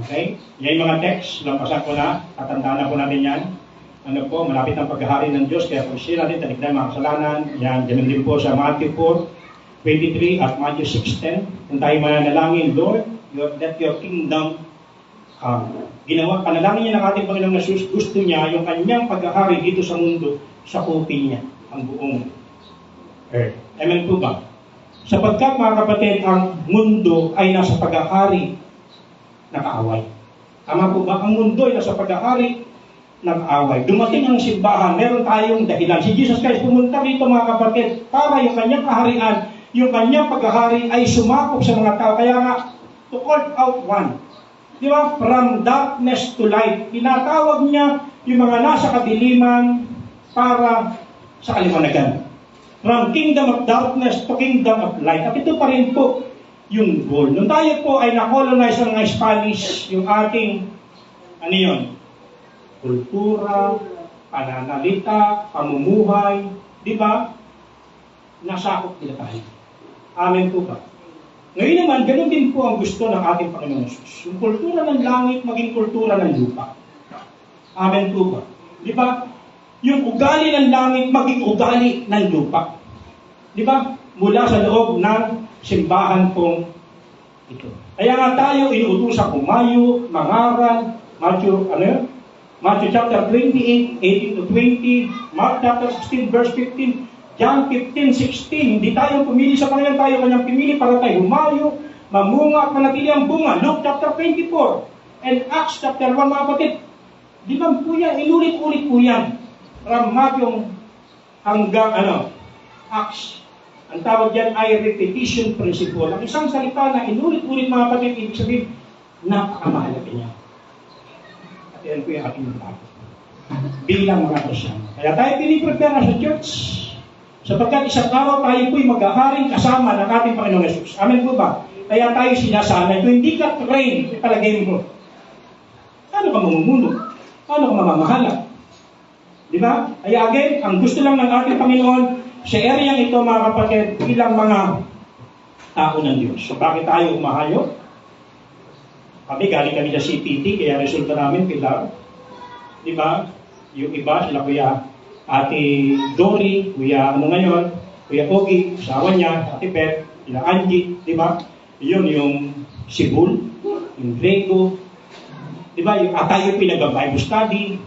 Okay? Yan yung mga text, lampasan ko na, katandaan na po natin yan. Ano po, malapit ang paghahari ng Diyos, kaya kung siya natin, talikdan mga kasalanan, yan, ganun din po sa Matthew 4:23 at Matthew 6:10. Kung tayo mananalangin, Lord, let your kingdom ginawa, panalangin niya ng ating Panginoong Jesus, gusto niya yung kanyang paghahari dito sa mundo, sakupin niya ang buong earth. Amen po ba? Sapagkat mga kapatid, ang mundo ay nasa paghahari ng kaaway. Tama po ba? Ang mundo ay nasa paghahari ng away. Dumating ang simbahan, meron tayong dahilan. Si Jesus Christ pumunta rito mga kapatid para yung kanyang kaharian, yung kanyang paghahari ay sumakop sa mga tao. Kaya nga, to call out one. Di ba? From darkness to light. Tinatawag niya yung mga nasa kadiliman para sa kaliwanagan. From kingdom of darkness to kingdom of light. At ito pa rin po yung goal. Nung tayo po ay na-colonize ng mga Spanish, yung ating, ano yun? Kultura, pananalita, pamumuhay, di ba? Nasakop nila tayo. Amen po ba? Ngayon naman, ganun din po ang gusto ng ating Panginoon Jesus. Yung kultura ng langit, maging kultura ng lupa. Amen po ba? Di ba? Yung ugali ng langit, maging ugali ng lupa. Di ba? Mula sa loob ng simbahan pong ito. Kaya nga tayo inuutusan kumayo, mangaral, Matthew chapter 28, 18 to 20, Mark chapter 16, verse 15, John 15, 16. Hindi tayo pumili sa Panginoon, tayo kanyang pinili para tayo humayo, mamunga at manatili ang bunga. Luke chapter 24 and Acts chapter 1, mga kapatid. Di ba po yan? Inulit-ulit po yan. From Matthew hanggang Acts. Ang tawag yan ay repetition principle. Ang isang salita na inulit-ulit mga kapatid, ibig sabihin, napakamahalaga niya. At yan po yung ating matapos. Bilang mga Kristyano. Kaya tayo piniprepare na sa church. Sapagkat isang araw tayo po'y maghaharing kasama ng ating Panginoong Jesus. Amen po ba? Kaya tayo sinasanay. Kung hindi ka train, ipalagay mo. Paano ka mamumuno? Paano ka mamamahala? Di ba? Kaya again, ang gusto lang ng ating Panginoon, sa area ito mga kapatid, bilang mga tao ng Diyos. So bakit tayo umahayo? Galing kami sa CPT, kaya resulta namin, Pilar. Di ba? Yung iba, sila Kuya Ate Dory, Kuya Kuya Ogie, asawa niya, Ate Pet, sila Angie, di ba? Yun, yung Sibul, yung Grego, di ba? Yung tayo pinag-Bible study.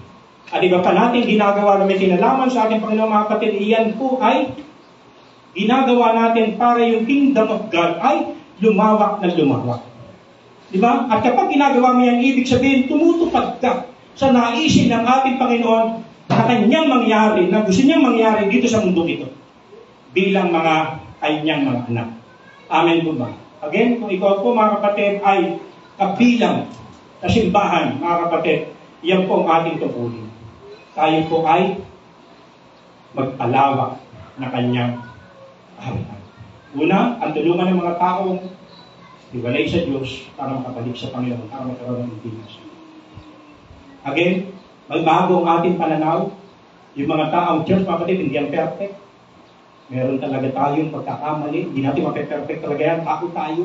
At iba pa natin ginagawa na may kinalaman sa ating Panginoon mga kapatid, iyan po ay ginagawa natin para yung kingdom of God ay lumawak na lumawak. Diba? At kapag ginagawa mo yan, ibig sabihin, tumutupad ka sa naisin ng ating Panginoon na kanyang mangyari, na gusto niyang mangyari dito sa mundo ito bilang mga kanyang mga anak. Amen po ba? Again, kung ikaw po mga kapatid ay kabilang sa simbahan, mga kapatid, yan po ang ating tungkulin. Tayo po ay magpalawak na kanyang kaharian. Una, ang tulungan ng mga taong iwalay sa Diyos para makabalik sa Panginoon, para magkaroon ng ibigay. Again, magbago ang ating pananaw. Yung mga taong church, mga kapatid, hindi yan perfect. Meron talaga tayong pagkakamali. Hindi natin mape-perfect talaga yan. Tao tayo.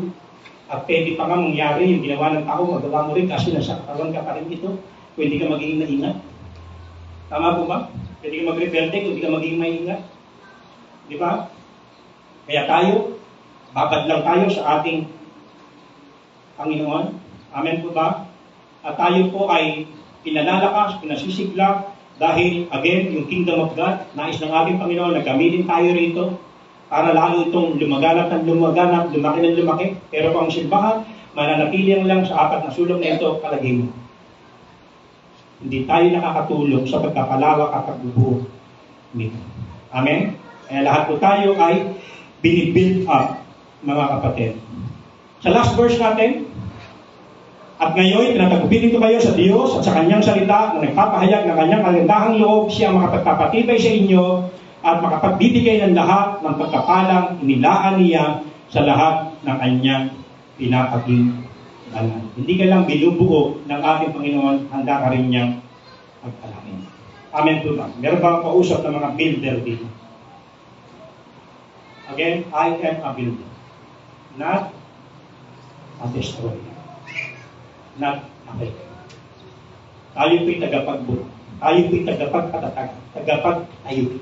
At pwede pa nga mangyari yung ginawa ng tao, magawa mo rin kasi nasa katawan ka pa rin ito. Pwede ka maging maingat. Tama po ba? Pwede ka mag-rebelde kung hindi ka maging maingat. Di ba? Kaya tayo, babad lang tayo sa ating Panginoon. Amen po ba? At tayo po ay pinalalakas, pinasisigla dahil, again, yung kingdom of God, nais ng ating Panginoon na gamitin tayo rito para lalo itong lumaganap, lumaki ng lumaki. Pero kung ang simbahan, mananatili lang sa apat na sulok na ito, palagay mo. Hindi tayo nakakatulong sa pagkapalawak at pagbubuo nito. Amen? Kaya lahat po tayo ay binibuild up, mga kapatid. Sa last verse natin, at ngayon, pinatagupitin ko kayo sa Diyos at sa Kanyang salita na nagpapahayag ng Kanyang kagandahang loob, siya makapagpapatibay sa inyo at makapagbibigay ng lahat ng pagkapalang inilaan niya sa lahat ng Kanyang pinapaging banal. Hindi ka lang binubuo ng ating Panginoon, handa ka rin niyang magpalangin. Amen po ba? Meron bang kausap ng mga builder dito? Again, I am a builder. Not a destroyer. Not a breaker. Tayo po'y tagapagbuo. Tayo po'y tagapagpatatag. Tagapagtayo.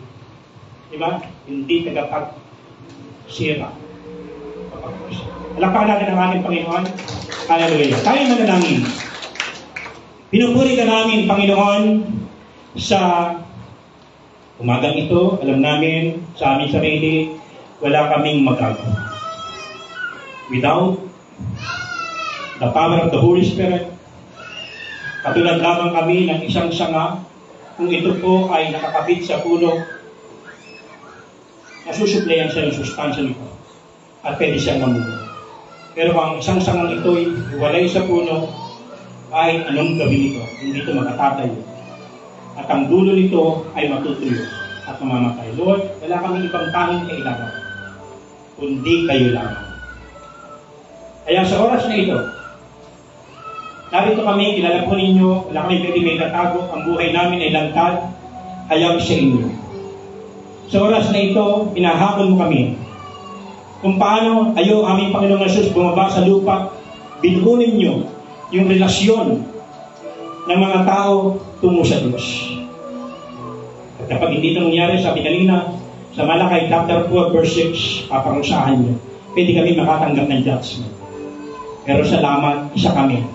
Diba? Hindi tagapagsira. Alakapan natin ang ating Panginoon. Hallelujah. Tayo manalangin. Pinupuri ka namin, Panginoon, sa umagang ito. Alam namin sa aming sarili, wala kaming magagawa. Without the power of the Holy Spirit, katulad lamang kami ng isang sanga, kung ito po ay nakakabit sa puno, nasusuplayan siya ng sustansya nito at pwede siyang mamuhay. Pero ang isang sangang ito'y walay sa puno, ay anong gawin nito? Hindi ito makatatayo. At ang dulo nito ay matutuyo at mamamatay. Lord, wala kaming ibang tanging kailangan, kundi kayo lamang. Kaya sa oras na ito, narito kami, kilala po ninyo, wala kami pwede may tatago, ang buhay namin ay langkad, hayag sa inyo. Sa oras na ito, pinahabol mo kami kung paano kayo, aming Panginoong Jesus, bumaba sa lupa, binuunin nyo yung relasyon ng mga tao tungo sa Diyos. At kapag hindi ito nangyari, sabi kanina, sa Malakay chapter 4 verse 6, paparusahan nyo. Pwede kami makatanggap ng judgment. Pero salamat, isa kami.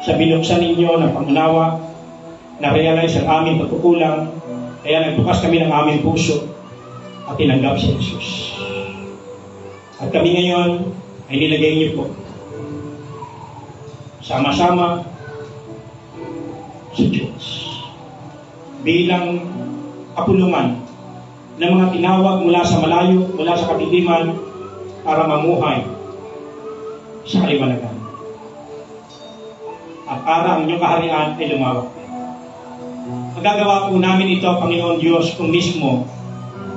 Sa binuksan ninyo ng pangunawa, na-realize ang aming pagkukulang, kaya nagbukas kami ng aming puso at tinanggap si Jesus. At kami ngayon ay nilagay niyo po sama-sama sa Diyos bilang kapulungan ng mga tinawag mula sa malayo, mula sa kadiliman para mamuhay sa kaliwanagan. At para ang inyong kaharian ay lumawak. Magagawa po namin ito, Panginoon Diyos, kung mismo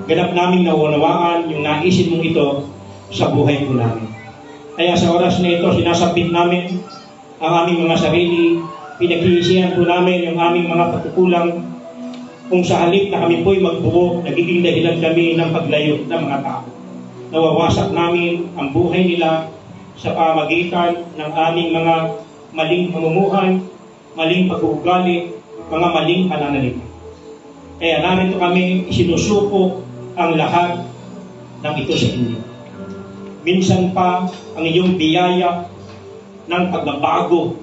ganap naming naunawaan yung naisin mong ito sa buhay po namin. Kaya sa oras na ito, sinasabit namin ang aming mga sarili, pinag-iisihan po namin yung aming mga pagkukulang, kung sa halip na kami po'y magbuo, nagiging dahilan kami ng paglayo ng mga tao. Nawawasak namin ang buhay nila sa pamagitan ng aming mga maling pamumuhay, maling pag-uugali, mga maling pananalita. Kaya narito kami, isinusuko ang lahat ng ito sa inyo. Minsan pa, ang iyong biyaya ng pagbabago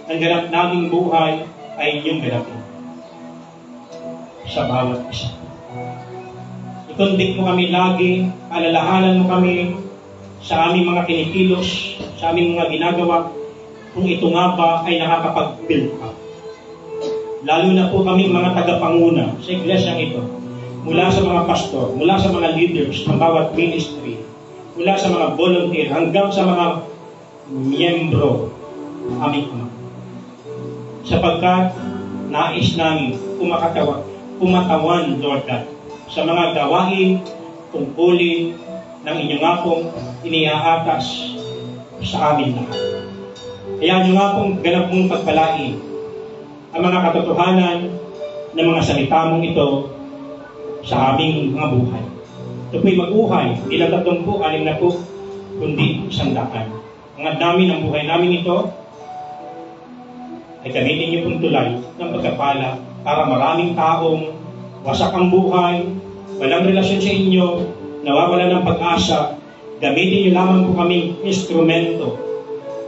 ng ganap naming buhay ay inyong ganapin sa bawat isa. Ikondik mo kami lagi, alalahanan mo kami sa aming mga kinikilos, sa aming mga ginagawa, kung ito nga ba ay nakakapag-build up. Lalo na po kami mga tagapanguna sa iglesyang ito, mula sa mga pastor, mula sa mga leaders ng bawat ministry, mula sa mga volunteer, hanggang sa mga miyembro aming Ama. Sapagkat nais namin kumatawan, Lord God, sa mga gawain, tungkulin ng inyong nga pong iniaatas sa amin lahat. Kaya nyo nga pong ganap mong pagpalain ang mga katotohanan ng mga salita mong ito sa aming mga buhay. Ito po'y mag-uhay, ilang 30, 60, kundi 100. Ang dami ng buhay namin ito ay gamitin niyo pong tulay ng pagkapala para maraming taong wasak ang buhay, walang relasyon sa inyo, nawawala ng pag-asa, gamitin niyo lamang po kaming instrumento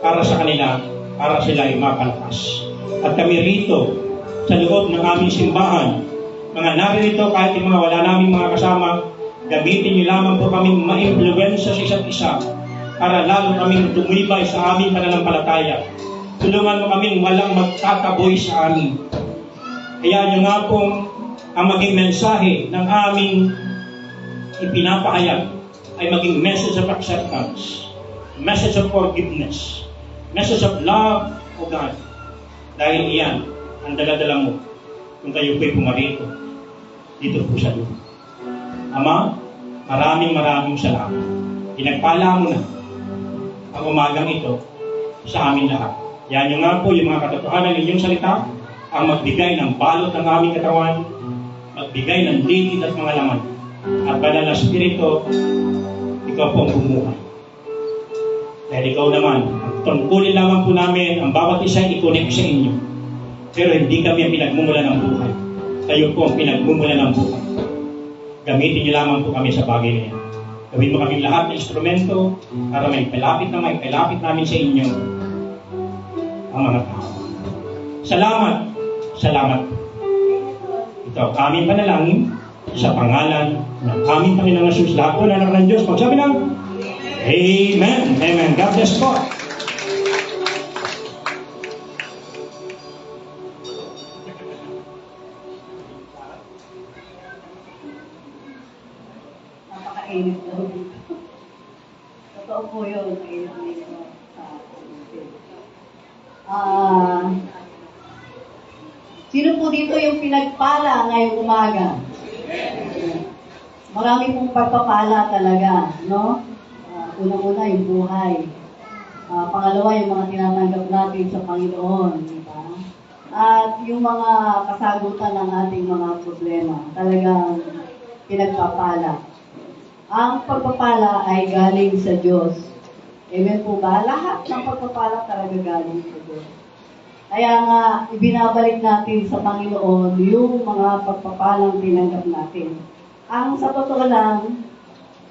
para sa kanila, para sila ay mapalakas. At kami rito, sa loob ng aming simbahan, mga naririto kahit yung mga wala naming mga kasama, gamitin niyo lamang po kaming ma-influensya sa isa't isa para lalo kaming tumibay sa aming pananampalataya. Tulungan mo kaming walang magtataboy sa amin. Kaya nyo nga pong ang maging mensahe ng aming ipinapahayag ay maging message of acceptance, message of forgiveness, message of love, O God. Dahil iyan ang dala-dala mo kung kayo po'y pumarito dito po sa lupa. Ama, maraming salamat. Pinagpala mo na ang umagang ito sa amin lahat. Yan nyo nga po yung mga katotohanan ng inyong salita, ang magbigay ng balot ng aming katawan, magbigay ng ligid at mga laman. At banal na Espiritu, ikaw po ang bumuhay. Dahil ikaw naman, tungkulin lamang po namin ang bawat isa i-connect sa inyo. Pero hindi kami ang pinagmumula ng buhay. Kayo po ang pinagmumula ng buhay. Gamitin niyo lamang po kami sa bagay na yan. Gawin mo kami lahat ng instrumento para may palapit namin sa inyo ang mga tao. Salamat. Salamat. Ito, aming panalangin sa pangalan ng aming Panginoong Jesus. Lahat po na anak ng Diyos. Pagsabi ng Amen. Amen. God bless po. Napakainit daw dito. Totoo po yun. Mainit dito sa atin. Sino po dito yung pinagpala ngayong umaga? Marami pong pagpapala talaga, no? Unang-una yung buhay. Pangalawa, yung mga tinatanggap natin sa Panginoon, di ba? At yung mga kasagutan ng ating mga problema, talagang pinagpapala. Ang pagpapala ay galing sa Diyos. Amen po ba? Lahat ng pagpapala talaga galing sa Diyos. Kaya nga, ibinabalik natin sa Panginoon yung mga pagpapalang tinanggap natin. Ang sa totoo lang,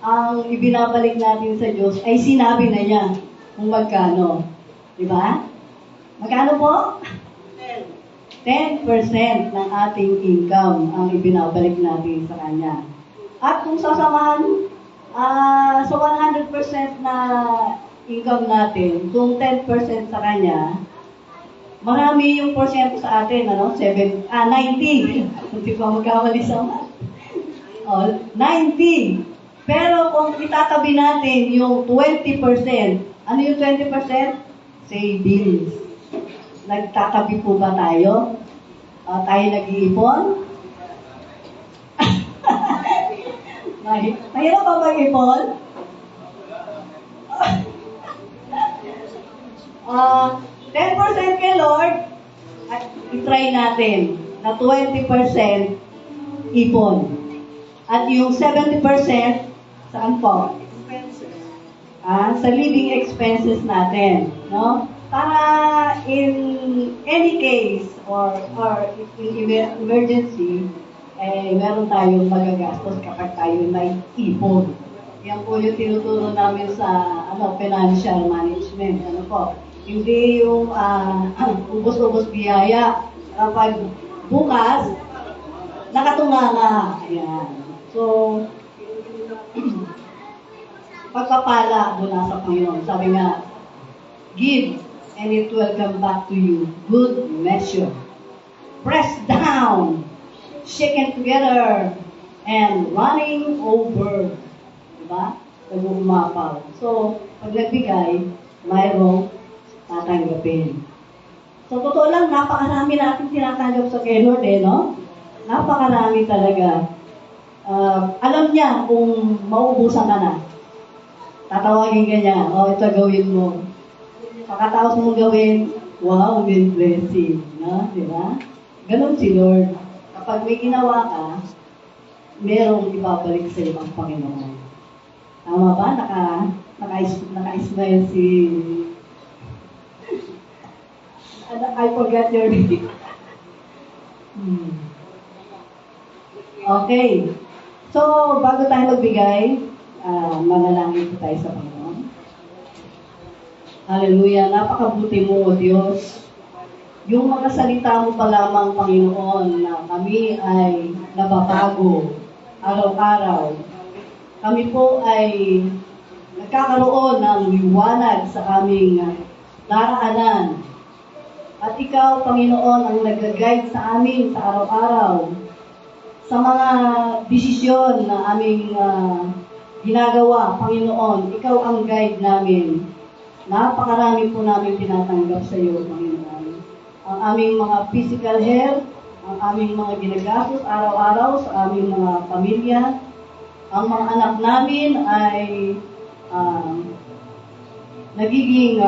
ang ibinabalik natin sa Diyos ay sinabi na niya kung magkano. Di ba? Magkano po? 10% ng ating income ang ibinabalik natin sa Kanya. At kung sasamahan, sa 100% na income natin, kung 10% sa Kanya, marami yung porsyento sa atin, 90. Hindi pa magkamali sa mga. 90. Pero kung itatabi natin yung 20%, ano yung 20%? Savings. Nagtatabi po ba tayo? Tayo nag-iipon? Mahirap ba mag-ipon? 10% kay Lord, at itry natin na 20% ipon. At yung 70%, saan po? Sa living expenses natin, no? Para in any case or in emergency, meron tayong magagastos kapag tayo may ipon. Yan po yung tinuturo namin sa financial management. Ano po? Hindi yung ubos-ubos biyaya. Kapag bukas, nakatunganga. Ayan. So, pagpapala mula sa Panginoon. Sabi nga, give and it will come back to you. Good measure. Pressed down, shaken together, and running over. Diba? Nag-umapaw. So, pag nagbigay, mayroong tatanggapin. So, totoo lang, napakarami natin tinatanggap sa kay Lord, no? Napakarami talaga. Alam niya kung mauubusan ka na. Tatawagin ka niya, ito gawin mo. Pagkatapos mong gawin, wow, may blessing. No? Diba? Ganon si Lord. Kapag may ginawa ka, merong ibabalik sa iyo ang Panginoon. Tama ba? Naka-smile si... I forgot your name. Okay. So, bago tayo magbigay, manalangin po tayo sa Panginoon. Hallelujah. Napakabuti mo, O Diyos. Yung mga salita mo pa lamang, Panginoon, na kami ay nababago araw-araw. Kami po ay nagkakaroon ng liwanag sa aming daraanan. At ikaw, Panginoon, ang nag-guide sa amin sa araw-araw. Sa mga desisyon na aming ginagawa, Panginoon, ikaw ang guide namin. Napakarami po namin tinatanggap sa iyo, Panginoon. Ang aming mga physical health, ang aming mga ginagastos araw-araw sa aming mga pamilya, ang mga anak namin ay nagiging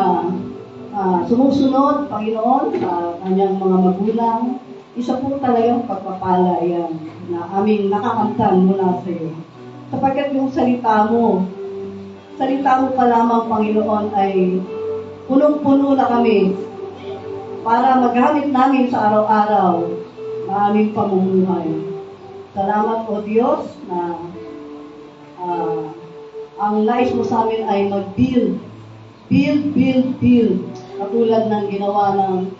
sumusunod, Panginoon, sa kanyang mga magulang. Isa po talagang pagpapala yan na aming nakakamtan mula sa iyo. Sapagkat yung salita mo pa lamang, Panginoon, ay punong-puno na kami para magamit namin sa araw-araw na aming pamumuhay. Salamat, O Diyos, na ang nais mo sa amin ay mag-build. Katulad ng ginawa ng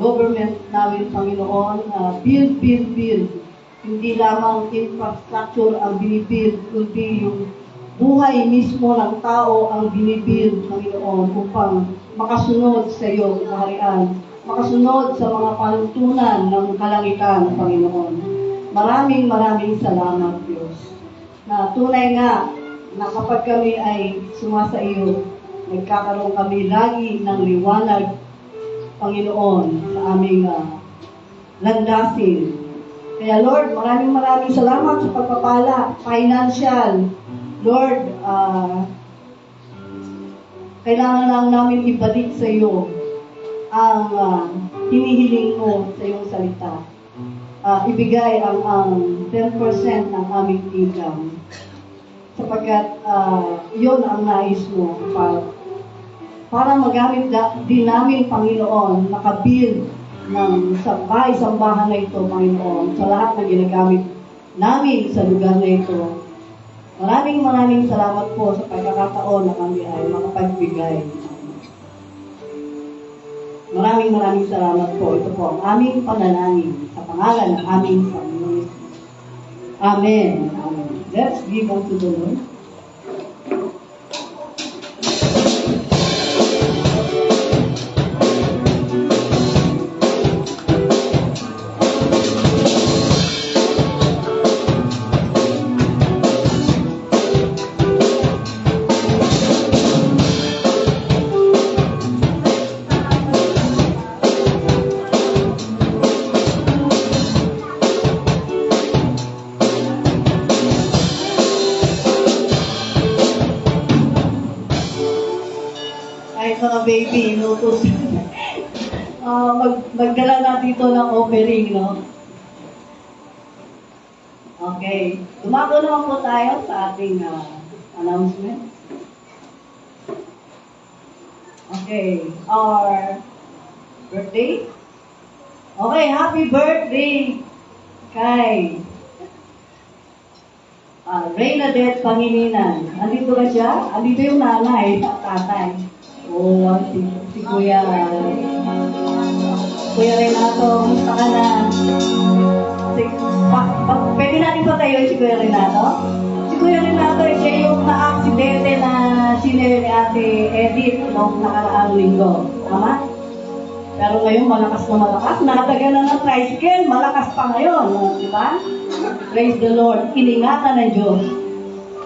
government namin, Panginoon. Build, build, build. Hindi lamang infrastructure ang binibuild, kundi yung buhay mismo ng tao ang binibuild, Panginoon, upang makasunod sa iyo, kaharian, makasunod sa mga panuntunan ng kalangitan, Panginoon. Maraming maraming salamat, Diyos. Na tunay nga, na kapag kami ay sumasa iyo, nagkakaroon kami lagi ng liwanag, Panginoon, sa aming landasin. Kaya Lord, maraming maraming salamat sa pagpapala, financial. Lord, kailangan lang namin ibalik sa iyo ang hinihiling mo sa iyong salita. Ibigay ang 10% ng aming income sapagkat yun ang nais mo para magamit din namin, Panginoon, makabuild ng sambahay-sambahan na ito, Panginoon, sa lahat ng ginagamit namin sa lugar na ito. Maraming maraming salamat po sa pagkakataon na kami ay makapagbigay. Maraming maraming salamat po. Ito po ang aming panalangin sa pangalan ng aming Panginoon. Amen. Amen. Let's give unto the Lord. Mga baby, inutos. Magdala na dito ng offering, no? Okay. Dumago naman po tayo sa ating announcement. Okay. Our birthday. Okay, happy birthday kay Reynadette Pangilinan. Andito ba siya? Andito yung nanay at tatay. Si Kuya Renato, musta ka na? Pwede natin patayo si Kuya Renato? Si Kuya Renato, siya yung na-aksidente na sinere ni Ate Edith noong nakaraang linggo. Tama? Pero ngayon, malakas na malakas. Nakatagal na ng tricycle, malakas pa ngayon. Di ba? Praise the Lord. Iningatan ng Diyos.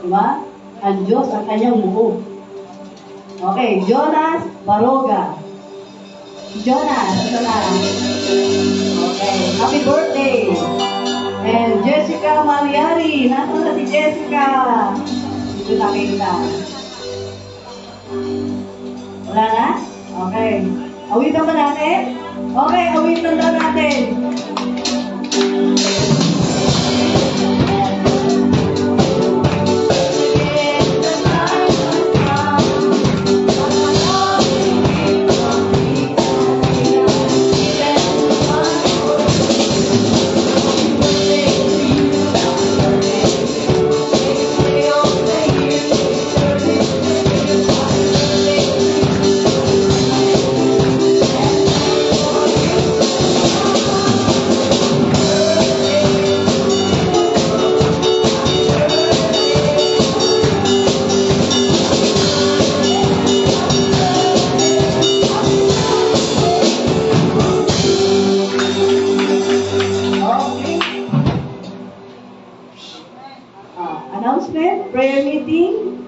Di ba? Ang Diyos ang kanyang buo. Okay, Jonas Baroga. Jonas, ito na. Okay, happy birthday. And Jessica Mariari. Nasaan na si Jessica? Dito nakita. Wala na? Okay. Awitan ba natin? Okay, awitan daw natin. Announcement, prayer meeting,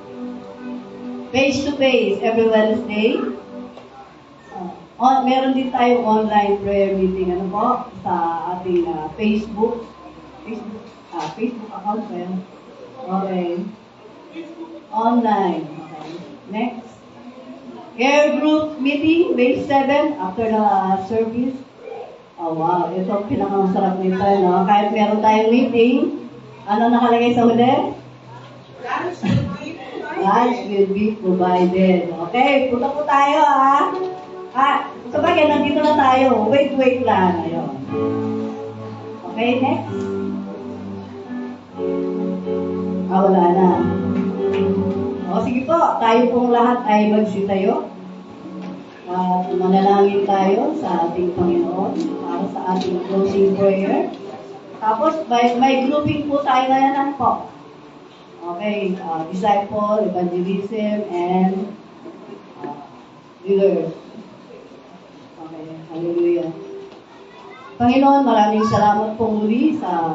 face-to-face every Wednesday. Meron din tayong online prayer meeting sa ating Facebook account ba yan? Okay. Online. Okay. Next. Care group meeting, May 7, after the service. Oh wow, ito ang pinakamasarap nito. No? Kahit meron tayong meeting, ano nakalagay sa huli? Lunch will be provided. Okay, punta po tayo sabagay, nandito na tayo. Wait lang. Ayun. Okay, next. Wala na. O, sige po, tayo pong lahat ay magsitayo. At manalangin tayo sa ating Panginoon para sa ating closing prayer. Tapos may grouping po tayo ngayon po. Okay, disciple, evangelism, and leaders. Okay, hallelujah. Panginoon, maraming salamat po muli sa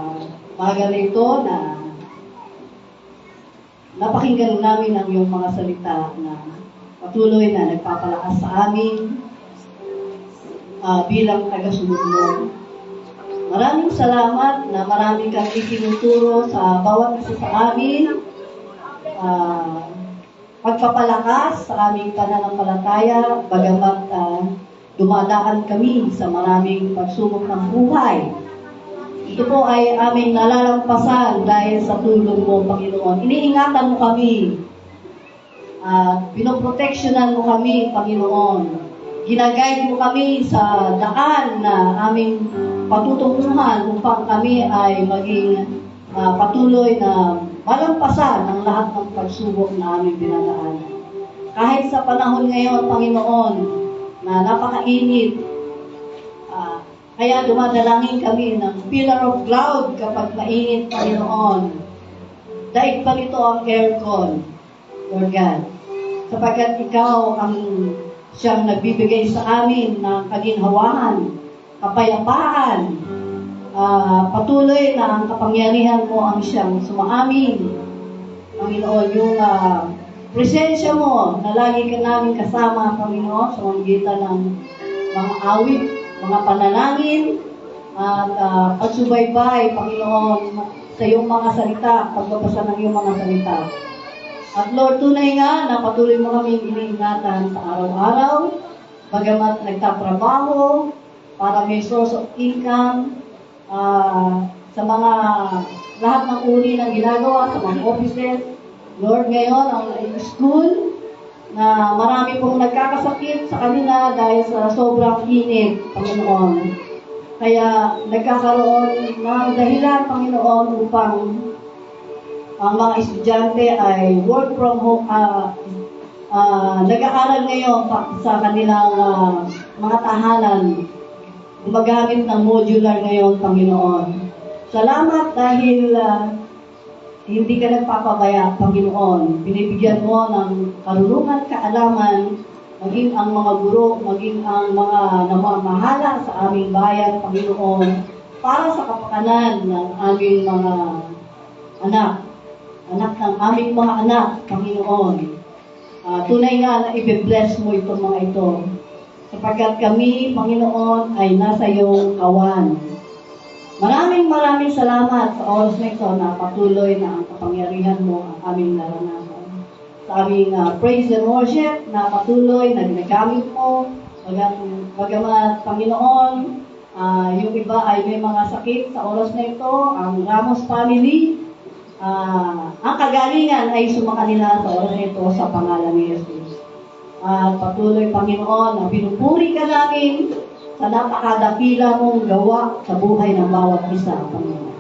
umaga na ito na napakinggan namin ang iyong mga salita na patuloy na nagpapalakas sa amin bilang tagasunod mo. Maraming salamat na maraming kang itinuturo sa bawat isa sa amin, pagpapalakas sa aming pananampalataya, bagamat dumadaan kami sa maraming pagsubok ng buhay. Ito po ay aming nalalampasan dahil sa tulong mo, Panginoon. Iniingatan mo kami, pinoproteksyonan mo kami, Panginoon. Ginaguide mo kami sa daan na aming patutunguhan upang kami ay maging patuloy na malampasan ang lahat ng pagsubok na aming dinadaanan. Kahit sa panahon ngayon, Panginoon, na napakainit, kaya dumadalangin kami ng pillar of cloud kapag mainit, Panginoon. Daig pa nito ang aircon, Lord God, sapagkat ikaw ang siyang nagbibigay sa amin ng kaginhawahan, kapayapaan, patuloy na ang kapangyarihan mo ang siyang sumaamin. Panginoon, yung presensya mo na lagi ka namin kasama, Panginoon, sa magitan ng mga awit, mga panalangin, at pagsubaybay, Panginoon, sa iyong mga salita, pagbabasa ng iyong mga salita. At Lord, tunay nga na patuloy mo kami iniingatan sa araw-araw, bagamat nagtatrabaho para may source of income, sa mga lahat ng uri ng ginagawa, sa mga offices. Lord, ngayon, ang school, na marami pong nagkakasakit sa kanila dahil sa sobrang init, Panginoon. Kaya nagkakaroon ng dahilan, Panginoon, upang ang mga estudyante ay work from home, nag-aaral ngayon sa kanilang mga tahanan, gumagamit ng modular ngayon, Panginoon. Salamat dahil hindi ka nagpapabaya, Panginoon. Binibigyan mo ng karunungan, kaalaman, maging ang mga guro, maging ang mga namamahala sa aming bayan, Panginoon, para sa kapakanan ng aming mga anak ng aming mga anak, Panginoon. Tunay nga na i-bless mo itong mga ito. Sapagkat kami, Panginoon, ay nasa iyong kawan. Maraming salamat sa oras na ito na patuloy na ang kapangyarihan mo ang aming naranasan. Sa aming praise and worship na patuloy na ginagamit mo, bagamat, Panginoon, yung iba ay may mga sakit sa oras na ito, ang Ramos family, ang kagalingan ay sumakanila sa oras na ito sa pangalan ni Jesus. At patuloy, Panginoon, na pinupuri ka namin sa napakadakila mong gawa sa buhay ng bawat isa, Panginoon.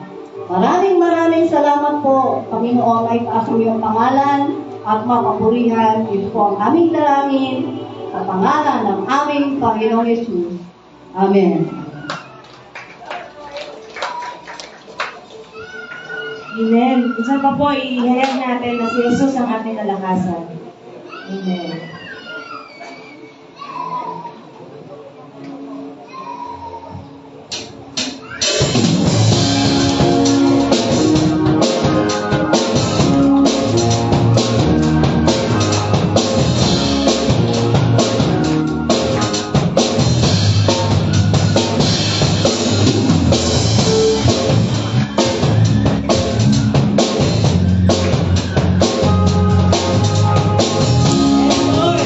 Maraming salamat po, Panginoon, ay taas ang iyong pangalan at mapapurihan. Ito po ang aming dalangin sa pangalan ng aming Panginoong Jesus. Amen. Amen. Isa pa po, ihayag natin na si Jesus ang ating kalakasan. Amen. Lord.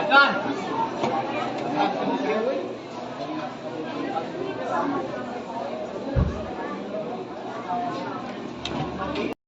Advance!